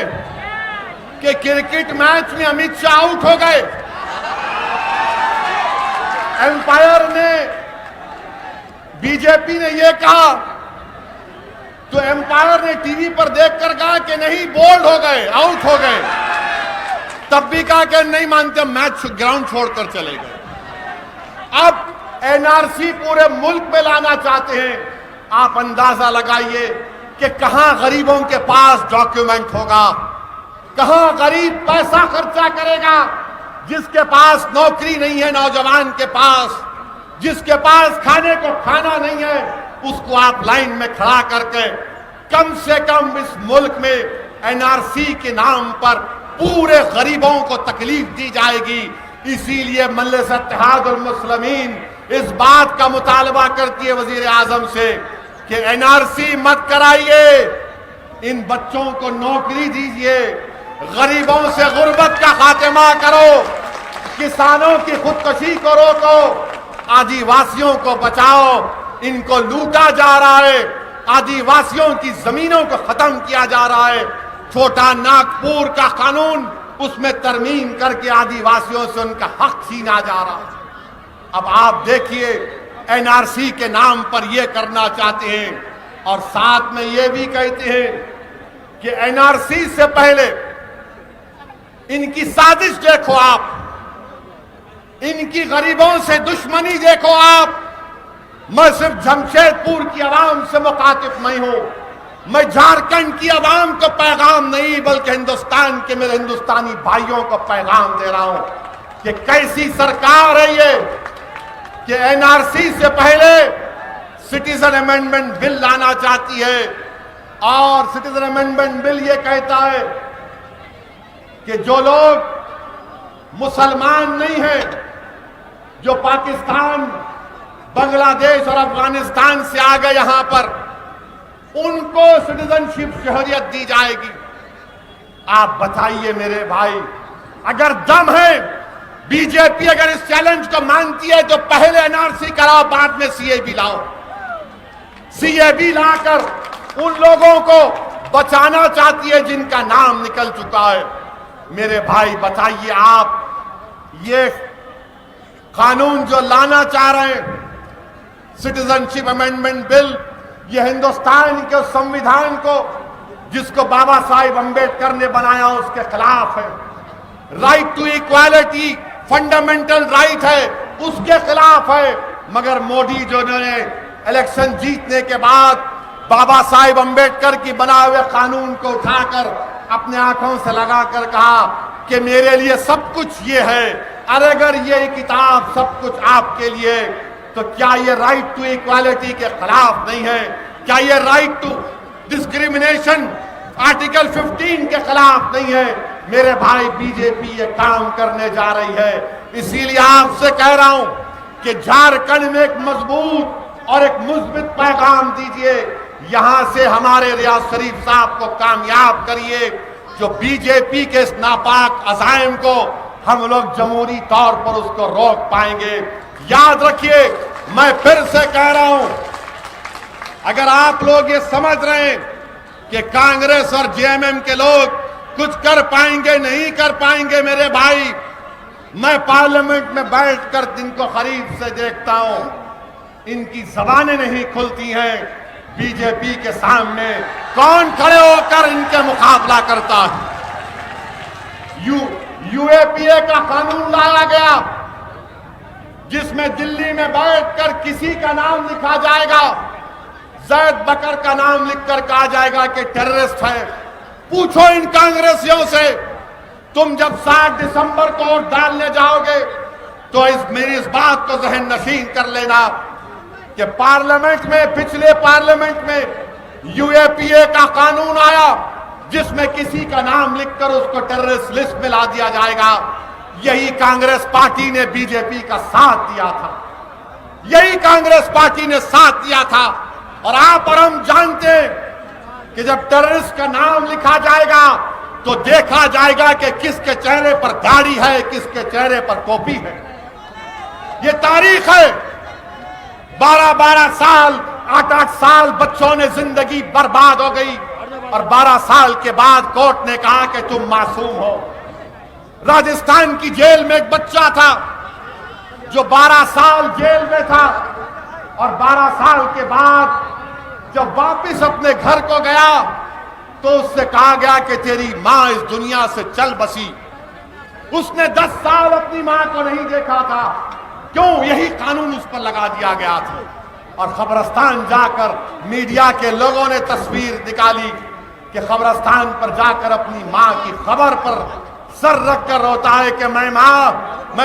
कि क्रिकेट मैच में अमित शाह आउट हो गए। एम्पायर ने, बीजेपी ने यह कहा तो एम्पायर ने टीवी पर देखकर कहा कि नहीं, बोल्ड हो गए, आउट हो गए। तब भी कहा कि नहीं मानते, मैच ग्राउंड छोड़कर चले गए। अब एनआरसी पूरे मुल्क में लाना चाहते हैं। आप अंदाजा लगाइए कि कहां गरीबों के पास डॉक्यूमेंट होगा, कहां गरीब पैसा खर्चा करेगा। जिसके पास नौकरी नहीं है, नौजवान के पास, जिसके पास खाने को खाना नहीं है, उसको आप लाइन में खड़ा करके कम से कम इस मुल्क में एनआरसी के नाम पर पूरे गरीबों को तकलीफ दी जाएगी। इसीलिए मजलिस इत्तेहादुल मुस्लिमीन इस बात का मुतालबा करती है वजीर आजम से कि एनआरसी मत कराइए, इन बच्चों को नौकरी दीजिए, गरीबों से गुर्बत का खात्मा करो, किसानों की खुदकशी को रोको, आदिवासियों को बचाओ। इनको लूटा जा रहा है, आदिवासियों की जमीनों को खत्म किया जा रहा है। छोटा नागपुर का कानून, उसमें तरमीम करके आदिवासियों से उनका हक छीना जा रहा है। अब आप देखिए एनआरसी के नाम पर यह करना चाहते हैं, और साथ में यह भी कहते हैं कि एनआरसी से पहले इनकी साजिश देखो आप, इनकी गरीबों से दुश्मनी देखो आप। मैं सिर्फ जमशेदपुर की आवाम से मुखातिब नहीं हूं, मैं झारखंड की आवाम को पैगाम नहीं बल्कि हिंदुस्तान के मेरे हिंदुस्तानी भाइयों को पैगाम दे रहा हूं कि कैसी सरकार है ये कि एनआरसी से पहले सिटीजन अमेंडमेंट बिल लाना चाहती है। और सिटीजन अमेंडमेंट बिल ये कहता है कि जो लोग मुसलमान नहीं हैं, जो पाकिस्तान, बांग्लादेश और अफगानिस्तान से आ गए यहां पर, उनको सिटीजनशिप शहरियत दी जाएगी। आप बताइए मेरे भाई, अगर दम है, बीजेपी अगर इस चैलेंज को मानती है तो पहले एनआरसी कराओ, बाद में सीएबी लाओ। सीएबी लाकर उन लोगों को बचाना चाहती है जिनका नाम निकल चुका है। मेरे भाई बताइए आप, ये कानून जो लाना चाह रहे हैं, सिटीजनशिप अमेंडमेंट बिल, ये हिंदुस्तान के संविधान को जिसको बाबा साहिब अंबेडकर ने बनाया उसके खिलाफ है। Right to equality fundamental right है, उसके खिलाफ है। मगर मोदी जो ने इलेक्शन जीतने के बाद बाबा साहिब अंबेडकर की बनाए हुए कानून को उठाकर अपने आंखों से लगाकर कहा कि मेरे लिए सब कुछ ये है। अरे अगर ये किताब सब कुछ आपके लिए, तो क्या ये राइट टू इक्वालिटी के खिलाफ नहीं है? क्या ये राइट टू डिस्क्रिमिनेशन आर्टिकल 15 के खिलाफ नहीं है? मेरे भाई बीजेपी ये काम करने जा रही है। इसीलिए आपसे कह रहा हूं कि झारखंड में एक मजबूत और एक मुस्बित पैगाम दीजिए, यहां से हमारे रियाज शरीफ साहब को कामयाब करिए, जो बीजेपी के इस नापाक अज़ाइम को हम लोग जमहूरी तौर पर उसको रोक पाएंगे। याद रखिए, मैं फिर से कह रहा हूं, अगर आप लोग ये समझ रहे हैं कि कांग्रेस और जेएमएम के लोग कुछ कर पाएंगे, नहीं कर पाएंगे, मेरे भाई, मैं पार्लियामेंट में बैठकर दिन को करीब से देखता हूं, इनकी जबानें नहीं खुलती हैं। बीजेपी के सामने कौन खड़े होकर इनके मुकाबला करता है? यूएपीए का कानून लाया गया, जिसमें दिल्ली में बैठकर किसी का नाम लिखा जाएगा, जैद बकर का नाम लिखकर कहा जाएगा कि टेररिस्ट है। पूछो इन कांग्रेसियों से, तुम जब 7 दिसंबर को वोट डालने जाओगे तो मेरी इस बात को जहन नशीन कर लेना कि पार्लियामेंट में, पिछले पार्लियामेंट में यूएपीए का कानून आया, जिसमें किसी का नाम लिखकर उसको टेररिस्ट लिस्ट में ला दिया जाएगा। यही कांग्रेस पार्टी ने बीजेपी का साथ दिया था, यही कांग्रेस पार्टी ने साथ दिया था। और आप और हम जानते हैं कि जब टेररिस्ट का नाम लिखा जाएगा तो देखा जाएगा कि किसके चेहरे पर दाढ़ी है, किसके चेहरे पर टोपी है। ये तारीख है। 12-12 साल, 8-8 साल बच्चों ने जिंदगी बर्बाद हो गई और 12 साल के बाद कोर्ट ने कहा कि तुम मासूम हो। राजस्थान की जेल में एक बच्चा था जो 12 साल जेल में था और 12 साल के बाद जब वापस अपने घर को गया तो उससे कहा गया कि तेरी मां इस दुनिया से चल बसी। उसने 10 साल अपनी मां को नहीं देखा था। क्यों? यही कानून उस पर लगा दिया गया था। और खबरस्तान जाकर मीडिया के लोगों ने तस्वीर निकाली कि खबरस्तान पर जाकर अपनी मां की खबर पर सर रखकर रोता है कि मैं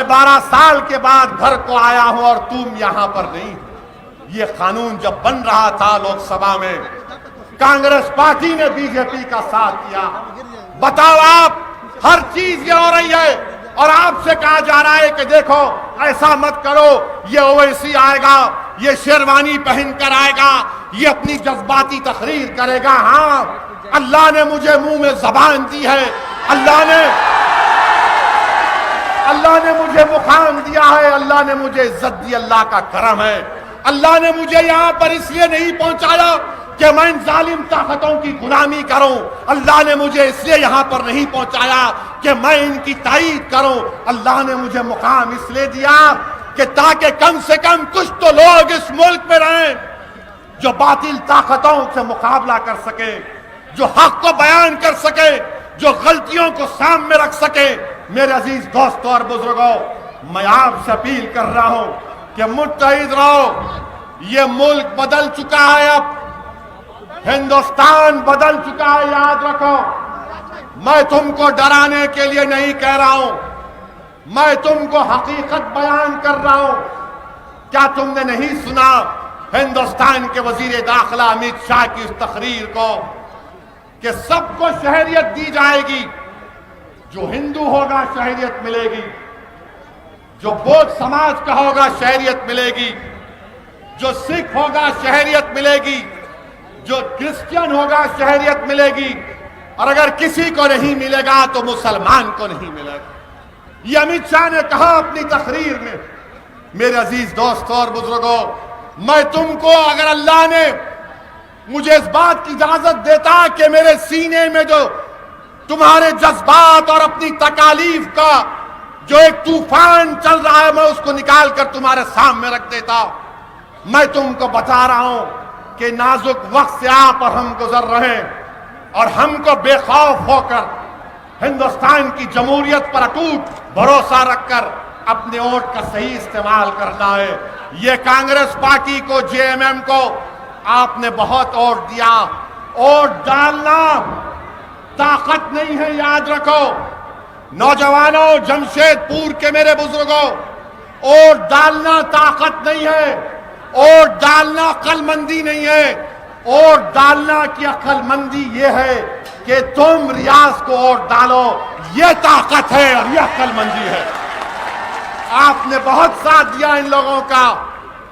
12 साल के बाद घर को आया हूं और तुम यहां पर नहीं। ये कानून जब बन रहा था लोकसभा में, कांग्रेस पार्टी ने बीजेपी का साथ दिया। बताओ आप, हर चीज ये हो रही है और आपसे कहा जा रहा है कि देखो ऐसा मत करो, ये ओवैसी आएगा, ये शेरवानी पहनकर आएगा, ये अपनी जज्बाती तकरीर करेगा। हाँ, अल्लाह ने मुझे मुंह में जबान दी है, अल्लाह ने मुझे मुकाम दिया है, अल्लाह ने मुझे इज्जत दी, अल्लाह का करम है। अल्लाह ने मुझे यहां पर इसलिए नहीं पहुंचाया कि मैं इन जालिम ताकतों की गुलामी करूं। अल्लाह ने मुझे इसलिए यहां पर नहीं पहुंचाया कि मैं इनकी ताईद करूं। अल्लाह ने मुझे मुकाम इसलिए दिया कि ताकि कम से कम कुछ तो लोग इस मुल्क में रहें जो बातिल ताकतों से मुकाबला कर सके, जो हक को बयान कर सके, जो गलतियों को सामने रख सके। मेरे अजीज दोस्तों और बुजुर्गों, मैं आपसे अपील कर रहा हूं कि मुत्तहिद रहो। ये मुल्क बदल चुका है, अब हिंदुस्तान बदल चुका है, याद रखो। मैं तुमको डराने के लिए नहीं कह रहा हूं, मैं तुमको हकीकत बयान कर रहा हूं। क्या तुमने नहीं सुना हिंदुस्तान के वजीर दाखिला अमित शाह की उस तकरीर को कि सबको शहरियत दी जाएगी, जो हिंदू होगा शहरियत मिलेगी, जो बौद्ध समाज का होगा शहरियत मिलेगी, जो सिख होगा शहरियत मिलेगी, जो क्रिश्चियन होगा शहरियत मिलेगी, और अगर किसी को नहीं मिलेगा तो मुसलमान को नहीं मिलेगा। ये अमित शाह ने कहा अपनी तकरीर में। मेरे अजीज दोस्तों और बुजुर्गों, मैं तुमको, अगर अल्लाह ने मुझे इस बात की इजाजत देता कि मेरे सीने में जो तुम्हारे जज्बात और अपनी तकालीफ का जो एक तूफान चल रहा है, मैं उसको निकाल कर तुम्हारे सामने रख देता। मैं तुमको बता रहा हूं कि नाजुक वक्त से आप और हम गुजर रहे हैं और हमको बेखौफ होकर हिंदुस्तान की जमहूरियत पर अटूट भरोसा रखकर अपने वोट का सही इस्तेमाल करना है। ये कांग्रेस पार्टी को, जेएमएम को आपने बहुत वोट दिया। वोट डालना ताकत नहीं है, याद रखो। नौजवानों, जमशेदपुर के मेरे बुजुर्गों, वोट डालना ताकत नहीं है, वोट डालना अक्लमंदी नहीं है। वोट डालना की अक्लमंदी ये है कि तुम रियाज को वोट डालो। ये ताकत है और ये अक्लमंदी है। आपने बहुत साथ दिया इन लोगों का,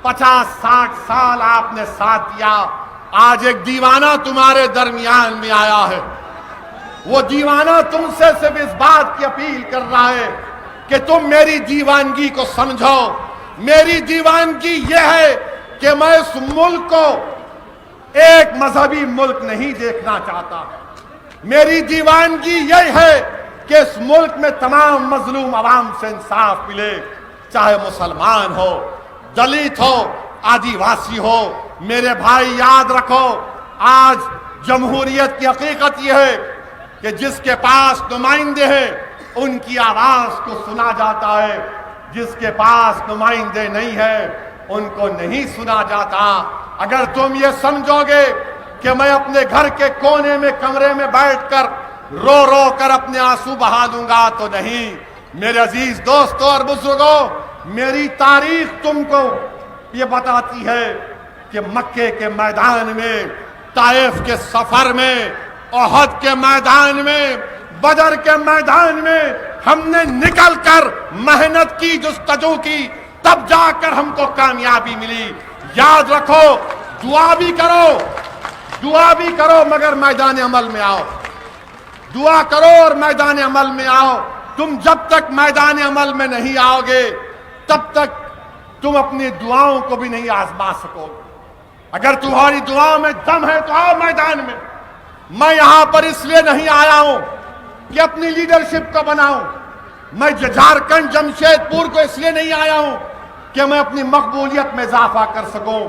50-60 साल आपने साथ दिया। आज एक दीवाना तुम्हारे दरमियान में आया है। वो दीवाना तुमसे सिर्फ इस बात की अपील कर रहा है कि तुम मेरी दीवानगी को समझो। मेरी दीवानगी यह है कि मैं इस मुल्क को एक मजहबी मुल्क नहीं देखना चाहता। मेरी दीवानगी यह है कि इस मुल्क में तमाम मजलूम आवाम से इंसाफ मिले, चाहे मुसलमान हो, दलित हो, आदिवासी हो। मेरे भाई याद रखो, आज जमहूरियत की हकीकत यह है कि जिसके पास नुमाइंदे हैं उनकी आवाज को सुना जाता है, जिसके पास नुमाइंदे नहीं है उनको नहीं सुना जाता। अगर तुम ये समझोगे कि मैं अपने घर के कोने में कमरे में बैठकर रो रो कर अपने आंसू बहा दूंगा, तो नहीं। मेरे अजीज दोस्तों और बुजुर्गों, मेरी तारीख तुमको ये बताती है कि मक्के के मैदान में, ताइफ के सफर में, ओहद के मैदान में, बदर के मैदान में हमने निकलकर मेहनत की, जुस्तजू की, तब जाकर हमको कामयाबी मिली। याद रखो, दुआ भी करो मगर मैदान अमल में आओ। दुआ करो और मैदान अमल में आओ। तुम जब तक मैदान अमल में नहीं आओगे तब तक तुम अपनी दुआओं को भी नहीं आजमा सकोगे। अगर तुम्हारी दुआओं में दम है तो आओ मैदान में। मैं यहां पर इसलिए नहीं आया हूं कि अपनी लीडरशिप को बनाऊं। मैं झारखंड जमशेदपुर को इसलिए नहीं आया हूं कि मैं अपनी मकबूलियत में इजाफा कर सकूं।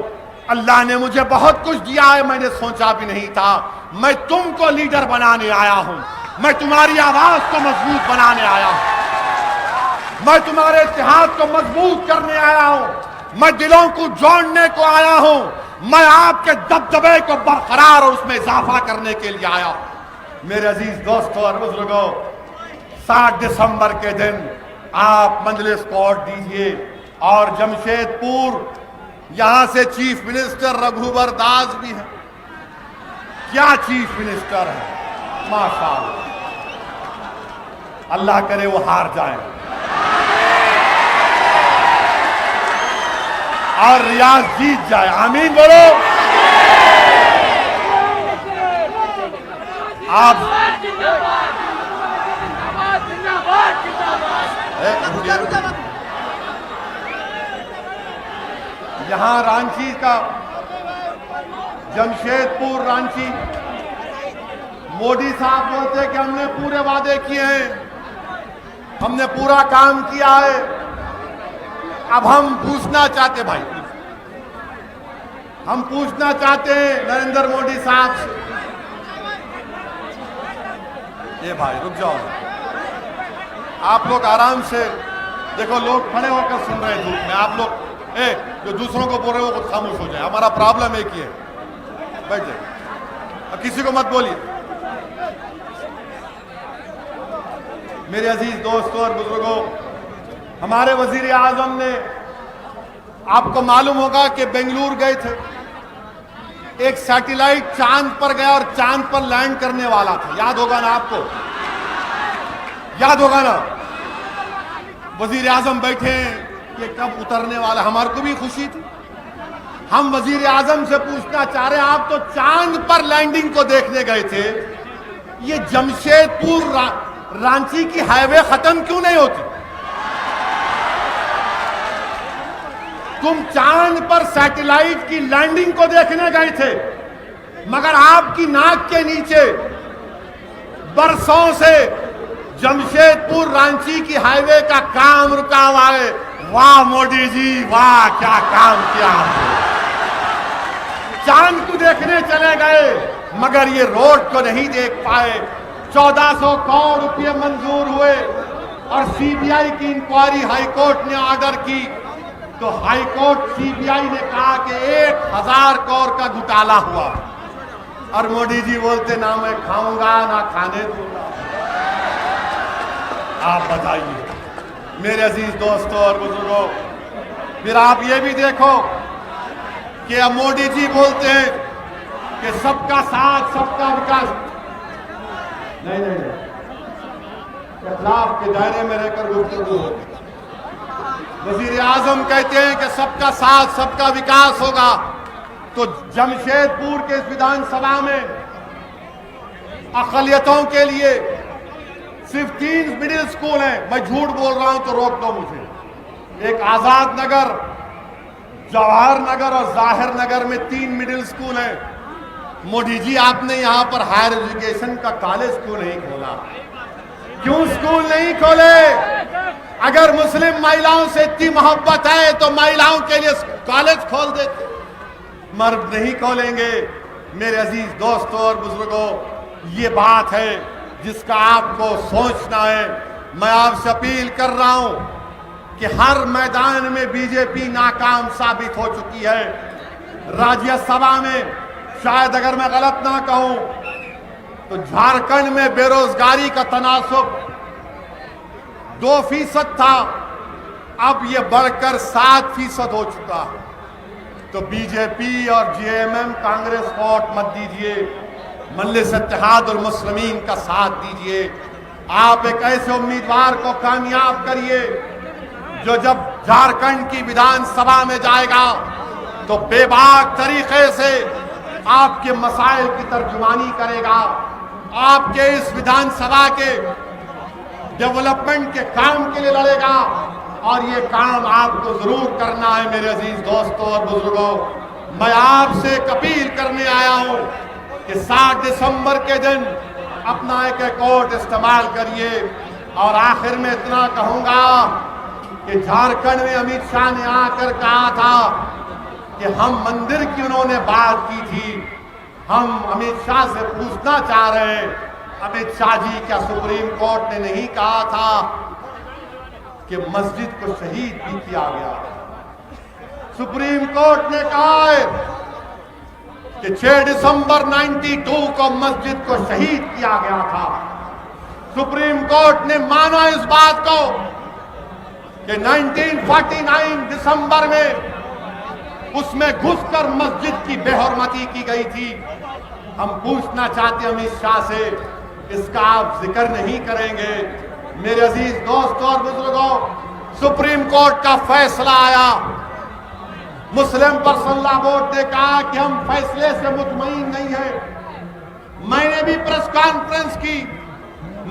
अल्लाह ने मुझे बहुत कुछ दिया है, मैंने सोचा भी नहीं था। मैं तुमको लीडर बनाने आया हूं। मैं तुम्हारी आवाज को मजबूत बनाने आया हूं। मैं तुम्हारे इतिहाद को मजबूत करने आया हूं। मैं दिलों को जोड़ने को आया हूं। मैं आपके दबदबे को बरकरार और उसमें इजाफा करने के लिए आया हूं। मेरे अजीज दोस्तों और बुजुर्गों, 7 दिसंबर के दिन आप मजलिस को वोट दीजिए। और जमशेदपुर, यहां से चीफ मिनिस्टर रघुवर दास भी है। क्या चीफ मिनिस्टर है, माशाअल्लाह। अल्लाह करे वो हार जाए और रियाज जीत जाए। आमीन बोलो। आप यहां रांची का, जमशेदपुर रांची, मोदी साहब बोलते हैं कि हमने पूरे वादे किए हैं, हमने पूरा काम किया है। अब हम पूछना चाहते, भाई हम पूछना चाहते हैं नरेंद्र मोदी साहब से। ये भाई रुक जाओ, आप लोग आराम से देखो। लोग खड़े होकर सुन रहे हैं धूप में। आप लोग जो दूसरों को बोल रहे हो वो खामोश हो जाए। हमारा प्रॉब्लम एक ही है, बैठ जाए, अब किसी को मत बोलिए। मेरे अजीज दोस्तों और बुजुर्गों, हमारे वजीर आजम ने, आपको मालूम होगा कि बेंगलुरु गए थे। एक सैटेलाइट चांद पर गया और चांद पर लैंड करने वाला था। याद होगा ना आपको, याद होगा ना। वजीर आजम बैठे कि कब उतरने वाला। हमारे को भी खुशी थी। हम वजीर आजम से पूछना चाह रहे हैं, आप तो चांद पर लैंडिंग को देखने गए थे, ये जमशेदपुर रांची की हाईवे खत्म क्यों नहीं होती? तुम चांद पर सैटेलाइट की लैंडिंग को देखने गए थे, मगर आपकी नाक के नीचे बरसों से जमशेदपुर रांची की हाईवे का काम रुका हुआ है। वाह मोदी जी, वाह, क्या काम किया आपने। चांद को देखने चले गए मगर ये रोड को नहीं देख पाए। 1400 करोड़ रुपये मंजूर हुए और सीबीआई की इंक्वायरी हाईकोर्ट ने ऑर्डर की, तो हाईकोर्ट सीबीआई ने कहा कि 1000 करोड़ का घोटाला हुआ। और मोदी जी बोलते ना मैं खाऊंगा ना खाने दूंगा। आप बताइए मेरे अजीज दोस्तों और बुजुर्गों, फिर आप ये भी देखो कि अब मोदी जी बोलते हैं कि सबका साथ सबका विकास। नहीं नहीं नहीं, इख्तिलाफ के दायरे में रहकर गुफ्तगू होगी। वजीर आजम कहते हैं कि सबका साथ सबका विकास होगा, तो जमशेदपुर के इस विधानसभा में अक़लियतों के लिए सिर्फ 3 मिडिल स्कूल हैं। मैं झूठ बोल रहा हूं तो रोक दो मुझे। एक आजाद नगर, जवाहर नगर और जाहिर नगर में 3 मिडिल स्कूल हैं। मोदी जी, आपने यहां पर हायर एजुकेशन का कॉलेज क्यों नहीं खोला? क्यों स्कूल नहीं खोले? अगर मुस्लिम महिलाओं से इतनी मोहब्बत है तो महिलाओं के लिए कॉलेज खोल देते। मर्द नहीं खोलेंगे। मेरे अजीज दोस्तों और बुजुर्गों, ये बात है जिसका आपको सोचना है। मैं आपसे अपील कर रहा हूं कि हर मैदान में बीजेपी नाकाम साबित हो चुकी है। राज्यसभा में शायद अगर मैं गलत ना कहूं तो झारखंड में बेरोजगारी का तनासुब 2% था, अब यह बढ़कर 7% हो चुका है। तो बीजेपी और जेएमएम कांग्रेस को वोट मत दीजिए, मजलिस इत्तेहाद और मुस्लिमीन का साथ दीजिए। आप एक ऐसे उम्मीदवार को कामयाब करिए जो जब झारखंड की विधानसभा में जाएगा तो बेबाक तरीके से आपके मसाइल की तर्जुमानी करेगा, आपके इस विधानसभा के डेवलपमेंट के काम के लिए लड़ेगा। और ये काम आपको जरूर करना है। मेरे अजीज दोस्तों और बुजुर्गों, मैं आपसे एक अपील करने आया हूं कि 7 दिसंबर के दिन अपना एक वोट इस्तेमाल करिए। और आखिर में इतना कहूंगा कि झारखंड में अमित शाह ने आकर कहा था कि हम मंदिर की उन्होंने बात की थी। हम अमित शाह से पूछना चाह रहे हैं, अमित शाह जी, क्या सुप्रीम कोर्ट ने नहीं कहा था कि मस्जिद को शहीद भी किया गया? सुप्रीम कोर्ट ने कहा है कि 6 दिसंबर 92 को मस्जिद को शहीद किया गया था। सुप्रीम कोर्ट ने माना इस बात को कि 1949 दिसंबर में उसमें घुसकर मस्जिद की बेहरमती की गई थी। हम पूछना चाहते हैं अमित शाह से, इसका आप जिक्र नहीं करेंगे? मेरे अजीज दोस्तों और बुजुर्गों, सुप्रीम कोर्ट का फैसला आया। मुस्लिम पर्सनल लॉ बोर्ड ने कहा कि हम फैसले से मुतमईन नहीं है। मैंने भी प्रेस कॉन्फ्रेंस की,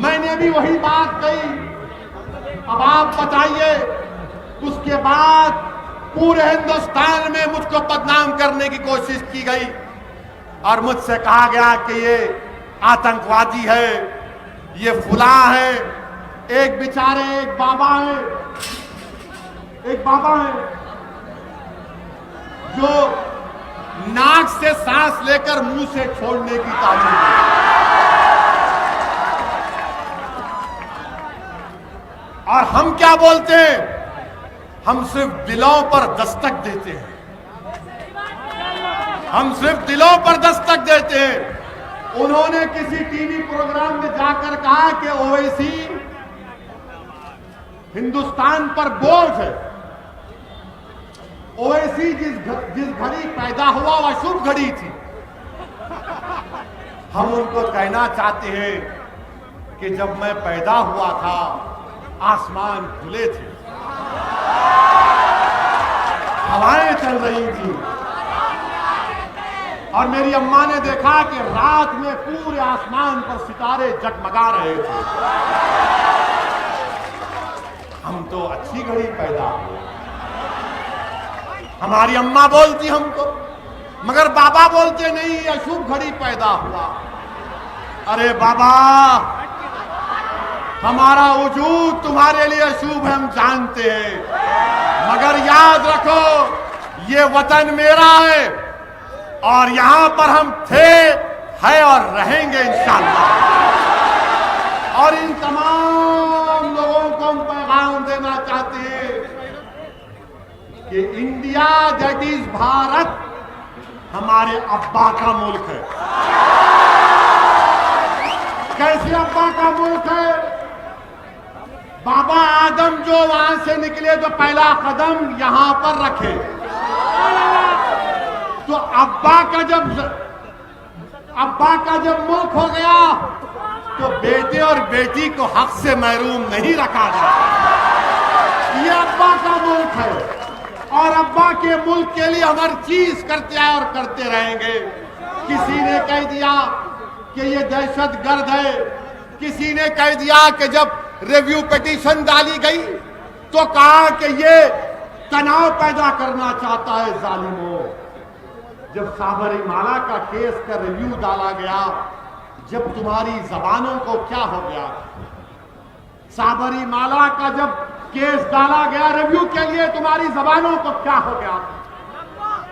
मैंने भी वही बात कही। अब आप बताइए, उसके बाद पूरे हिंदुस्तान में मुझको बदनाम करने की कोशिश की गई और मुझसे कहा गया कि ये आतंकवादी है, ये फुला है। एक बेचारे एक बाबा है जो नाक से सांस लेकर मुंह से छोड़ने की तालीम दी। और हम क्या बोलते हैं? हम सिर्फ दिलों पर दस्तक देते हैं। हम सिर्फ दिलों पर दस्तक देते हैं। उन्होंने किसी टीवी प्रोग्राम में जाकर कहा कि ओवैसी हिंदुस्तान पर बोझ है। ओवैसी जिस घड़ी पैदा हुआ वह शुभ घड़ी थी। हम उनको कहना चाहते हैं कि जब मैं पैदा हुआ था आसमान खुले थे, हवाएं चल रही थी और मेरी अम्मा ने देखा कि रात में पूरे आसमान पर सितारे जगमगा रहे थे। हम तो अच्छी घड़ी पैदा हुए। हमारी अम्मा बोलती हमको, मगर बाबा बोलते नहीं, अशुभ घड़ी पैदा हुआ। अरे बाबा, हमारा वजूद तुम्हारे लिए अशुभ है, हम जानते हैं, मगर याद रखो ये वतन मेरा है और यहां पर हम थे, है और रहेंगे इंशाअल्लाह। और इन तमाम लोगों को हम पैगाम देना चाहते हैं कि इंडिया दैट इज भारत हमारे अब्बा का मुल्क है। कैसे अब्बा का मुल्क है? बाबा आदम जो वहां से निकले तो पहला कदम यहां पर रखे। तो अब्बा का जब मुल्क हो गया तो बेटे और बेटी को हक से महरूम नहीं रखा जाता। ये अब्बा का मुल्क है और अब्बा के मुल्क के लिए हम हर चीज करते आए और करते रहेंगे। किसी ने कह दिया कि ये दहशतगर्द है, किसी ने कह दिया कि जब रिव्यू पिटीशन डाली गई तो कहा कि ये तनाव पैदा करना चाहता है जालिमों। जब साबरीमाला का केस का रिव्यू डाला गया, जब तुम्हारी जबानों को क्या हो गया? साबरीमाला का जब केस डाला गया रिव्यू के लिए, तुम्हारी जबानों को क्या हो गया?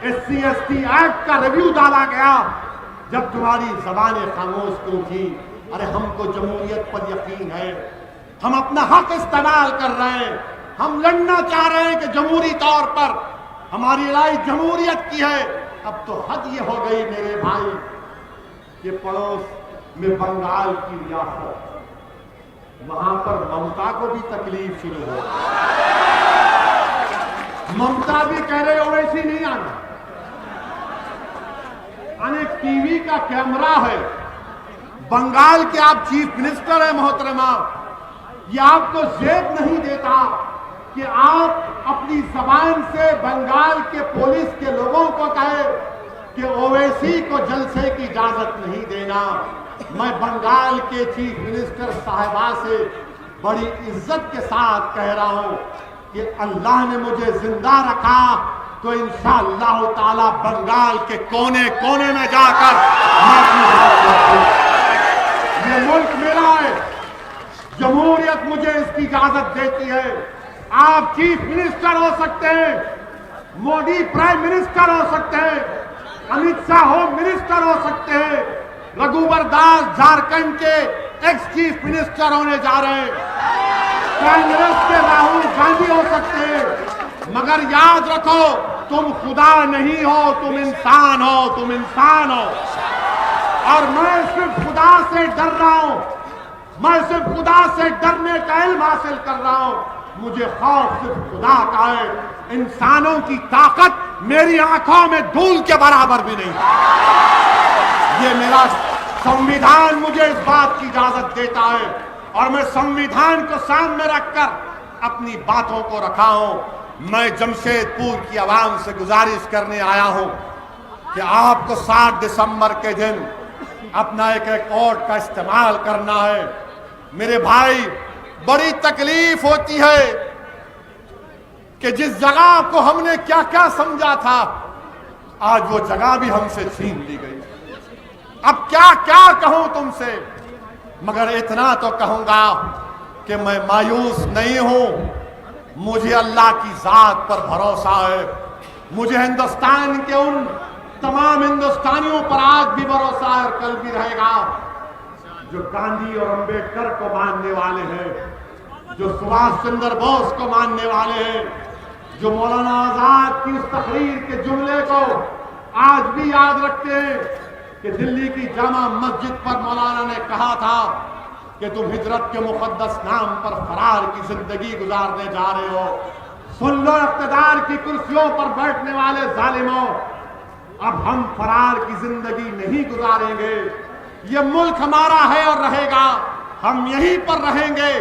SC/ST एक्ट का रिव्यू डाला गया, जब तुम्हारी जबानें खामोश क्यों थी? अरे हमको जमहूरियत पर यकीन है, हम अपना हक इस्तेमाल कर रहे हैं, हम लड़ना चाह रहे हैं कि जमहूरी तौर पर हमारी लड़ाई जमहूरियत की है। अब तो हद ये हो गई मेरे भाई कि पड़ोस में बंगाल की रियासत, वहां पर ममता को भी तकलीफ शुरू हो। ममता भी कह रहे हो वैसी नहीं आना। अनेक टीवी का कैमरा है, बंगाल के आप चीफ मिनिस्टर है मोहतरमा, ये आपको जेब नहीं देता कि आप अपनी जबान से बंगाल के पुलिस के लोगों को कहे कि ओवैसी को जलसे की इजाजत नहीं देना। मैं बंगाल के चीफ मिनिस्टर साहिबा से बड़ी इज्जत के साथ कह रहा हूं कि अल्लाह ने मुझे जिंदा रखा तो इंशाअल्लाह ताला बंगाल के कोने कोने में जाकर ये मुल्क मेरा है, जमहूरियत मुझे इसकी इजाजत देती है। आप चीफ मिनिस्टर हो सकते हैं, मोदी प्राइम मिनिस्टर हो सकते हैं, अमित शाह होम मिनिस्टर हो सकते हैं, रघुवर दास झारखंड के एक्स चीफ मिनिस्टर होने जा रहे हैं, कांग्रेस के राहुल गांधी हो सकते हैं, मगर याद रखो तुम खुदा नहीं हो, तुम इंसान हो, तुम इंसान हो। और मैं सिर्फ खुदा से डर रहा हूं, मैं सिर्फ खुदा से डरने का इल्म हासिल कर रहा हूं। मुझे खौफ सिर्फ खुदा का है, इंसानों की ताकत मेरी आंखों में धूल के बराबर भी नहीं। ये मेरा संविधान मुझे इस बात की इजाजत देता है और मैं संविधान को सामने रखकर अपनी बातों को रखा हूं। मैं जमशेदपुर की आवाम से गुजारिश करने आया हूं कि आपको 7 दिसंबर के दिन अपना एक कोड का इस्तेमाल करना है। मेरे भाई, बड़ी तकलीफ होती है कि जिस जगह को हमने क्या क्या समझा था, आज वो जगह भी हमसे छीन ली गई। अब क्या क्या कहूं तुमसे, मगर इतना तो कहूंगा कि मैं मायूस नहीं हूं। मुझे अल्लाह की जात पर भरोसा है, मुझे हिंदुस्तान के उन तमाम हिंदुस्तानियों पर आज भी भरोसा है और कल भी रहेगा जो गांधी और अंबेडकर को मानने वाले हैं, जो सुभाष चंद्र बोस को मानने वाले हैं, जो मौलाना आजाद की उस तकरीर के जुमले को आज भी याद रखते हैं कि दिल्ली की जामा मस्जिद पर मौलाना ने कहा था कि तुम हिजरत के मुकद्दस नाम पर फरार की जिंदगी गुजारने जा रहे हो। सुन लो इख्तिदार की कुर्सियों पर बैठने वाले जालिमों, अब हम फरार की जिंदगी नहीं गुजारेंगे। ये मुल्क हमारा है और रहेगा, हम यहीं पर रहेंगे,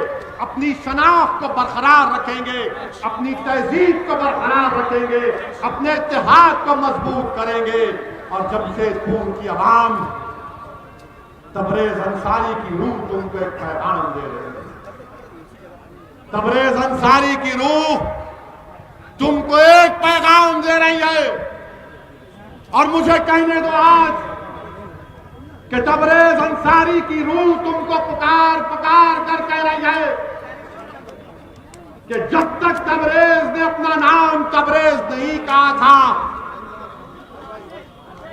अपनी शनाख्त को बरकरार रखेंगे, अपनी तहजीब को बरकरार रखेंगे, अपने इत्तेहाद को मजबूत करेंगे। और जमशेदपुर की आवाम तबरेज अंसारी की रूह तुमको एक पैगाम दे रही है। तबरेज अंसारी की रूह तुमको एक पैगाम दे रही है और मुझे कहने दो आज कि तबरेज अंसारी की रूह तुमको पुकार पुकार कर कह रही है कि जब तक तबरेज ने अपना नाम तबरेज नहीं कहा था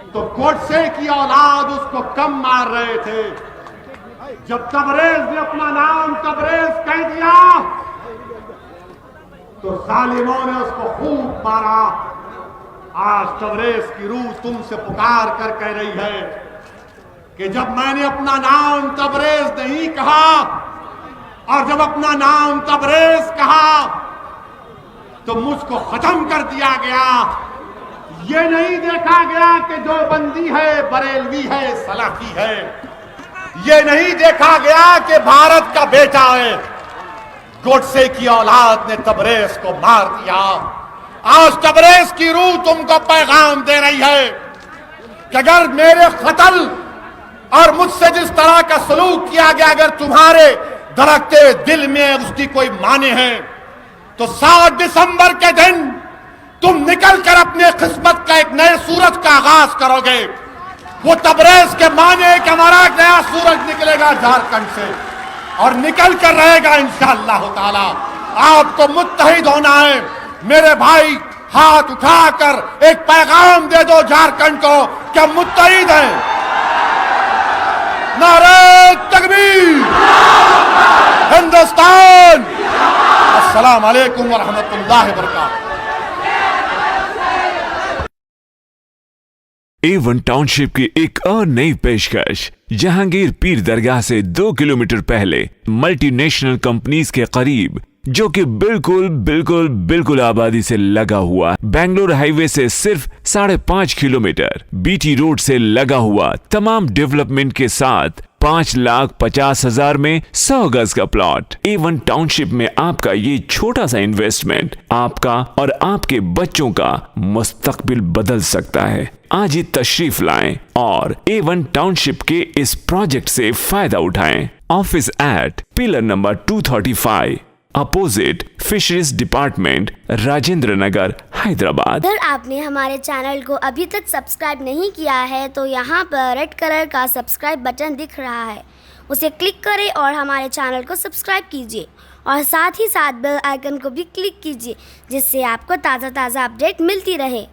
तो गोडसे की औलाद उसको कम मार रहे थे। जब तबरेज ने अपना नाम तबरेज कह दिया तो जालिमों ने उसको खूब मारा। आज तबरेज की रूह तुमसे पुकार कर कह रही है कि जब मैंने अपना नाम तबरेज नहीं कहा और जब अपना नाम तबरेज कहा तो मुझको खत्म कर दिया गया। ये नहीं देखा गया कि जो बंदी है, बरेलवी है, सलाफी है। ये नहीं देखा गया कि भारत का बेटा है, गोडसे की औलाद ने तबरेज को मार दिया। आज तबरेज की रूह तुमको पैगाम दे रही है कि अगर मेरे कत्ल और मुझसे जिस तरह का सलूक किया गया, अगर तुम्हारे धड़कते दिल में उसकी कोई माने हैं, तो 7 दिसंबर के दिन तुम निकल कर अपने किस्मत का एक नए सूरज का आगाज करोगे। वो तबरेज के माने कि हमारा एक नया सूरज निकलेगा झारखंड से और निकल कर रहेगा इंशाअल्लाह ताला। आपको मुत्तहिद होना है मेरे भाई, हाथ उठाकर एक पैगाम दे दो झारखंड को कि हम मुत्तहिद हैं। नारे तकबीर, हिंदुस्तान। अस्सलाम वालेकुम व रहमतुल्लाहि व बरकातहू। A1 टाउनशिप की एक और नई पेशकश। जहांगीर पीर दरगाह से 2 किलोमीटर पहले मल्टीनेशनल कंपनीज के करीब, जो कि बिल्कुल आबादी से लगा हुआ, बेंगलोर हाईवे से सिर्फ 5.5 किलोमीटर, बीटी रोड से लगा हुआ, तमाम डेवलपमेंट के साथ 5,50,000 में 100 गज का प्लॉट। A1 टाउनशिप में आपका ये छोटा सा इन्वेस्टमेंट आपका और आपके बच्चों का मुस्तकबिल बदल सकता है। आज ही तशरीफ लाएं और A1 टाउनशिप के इस प्रोजेक्ट से फायदा उठाएं। Office at pillar number 235 opposite fisheries department, Rajendra Nagar, Hyderabad. अगर आपने हमारे चैनल को अभी तक सब्सक्राइब नहीं किया है तो यहाँ पर रेड कलर का सब्सक्राइब बटन दिख रहा है, उसे क्लिक करें और हमारे चैनल को सब्सक्राइब कीजिए और साथ ही साथ बेल आइकन को भी क्लिक कीजिए, जिससे आपको ताज़ा अपडेट मिलती रहे।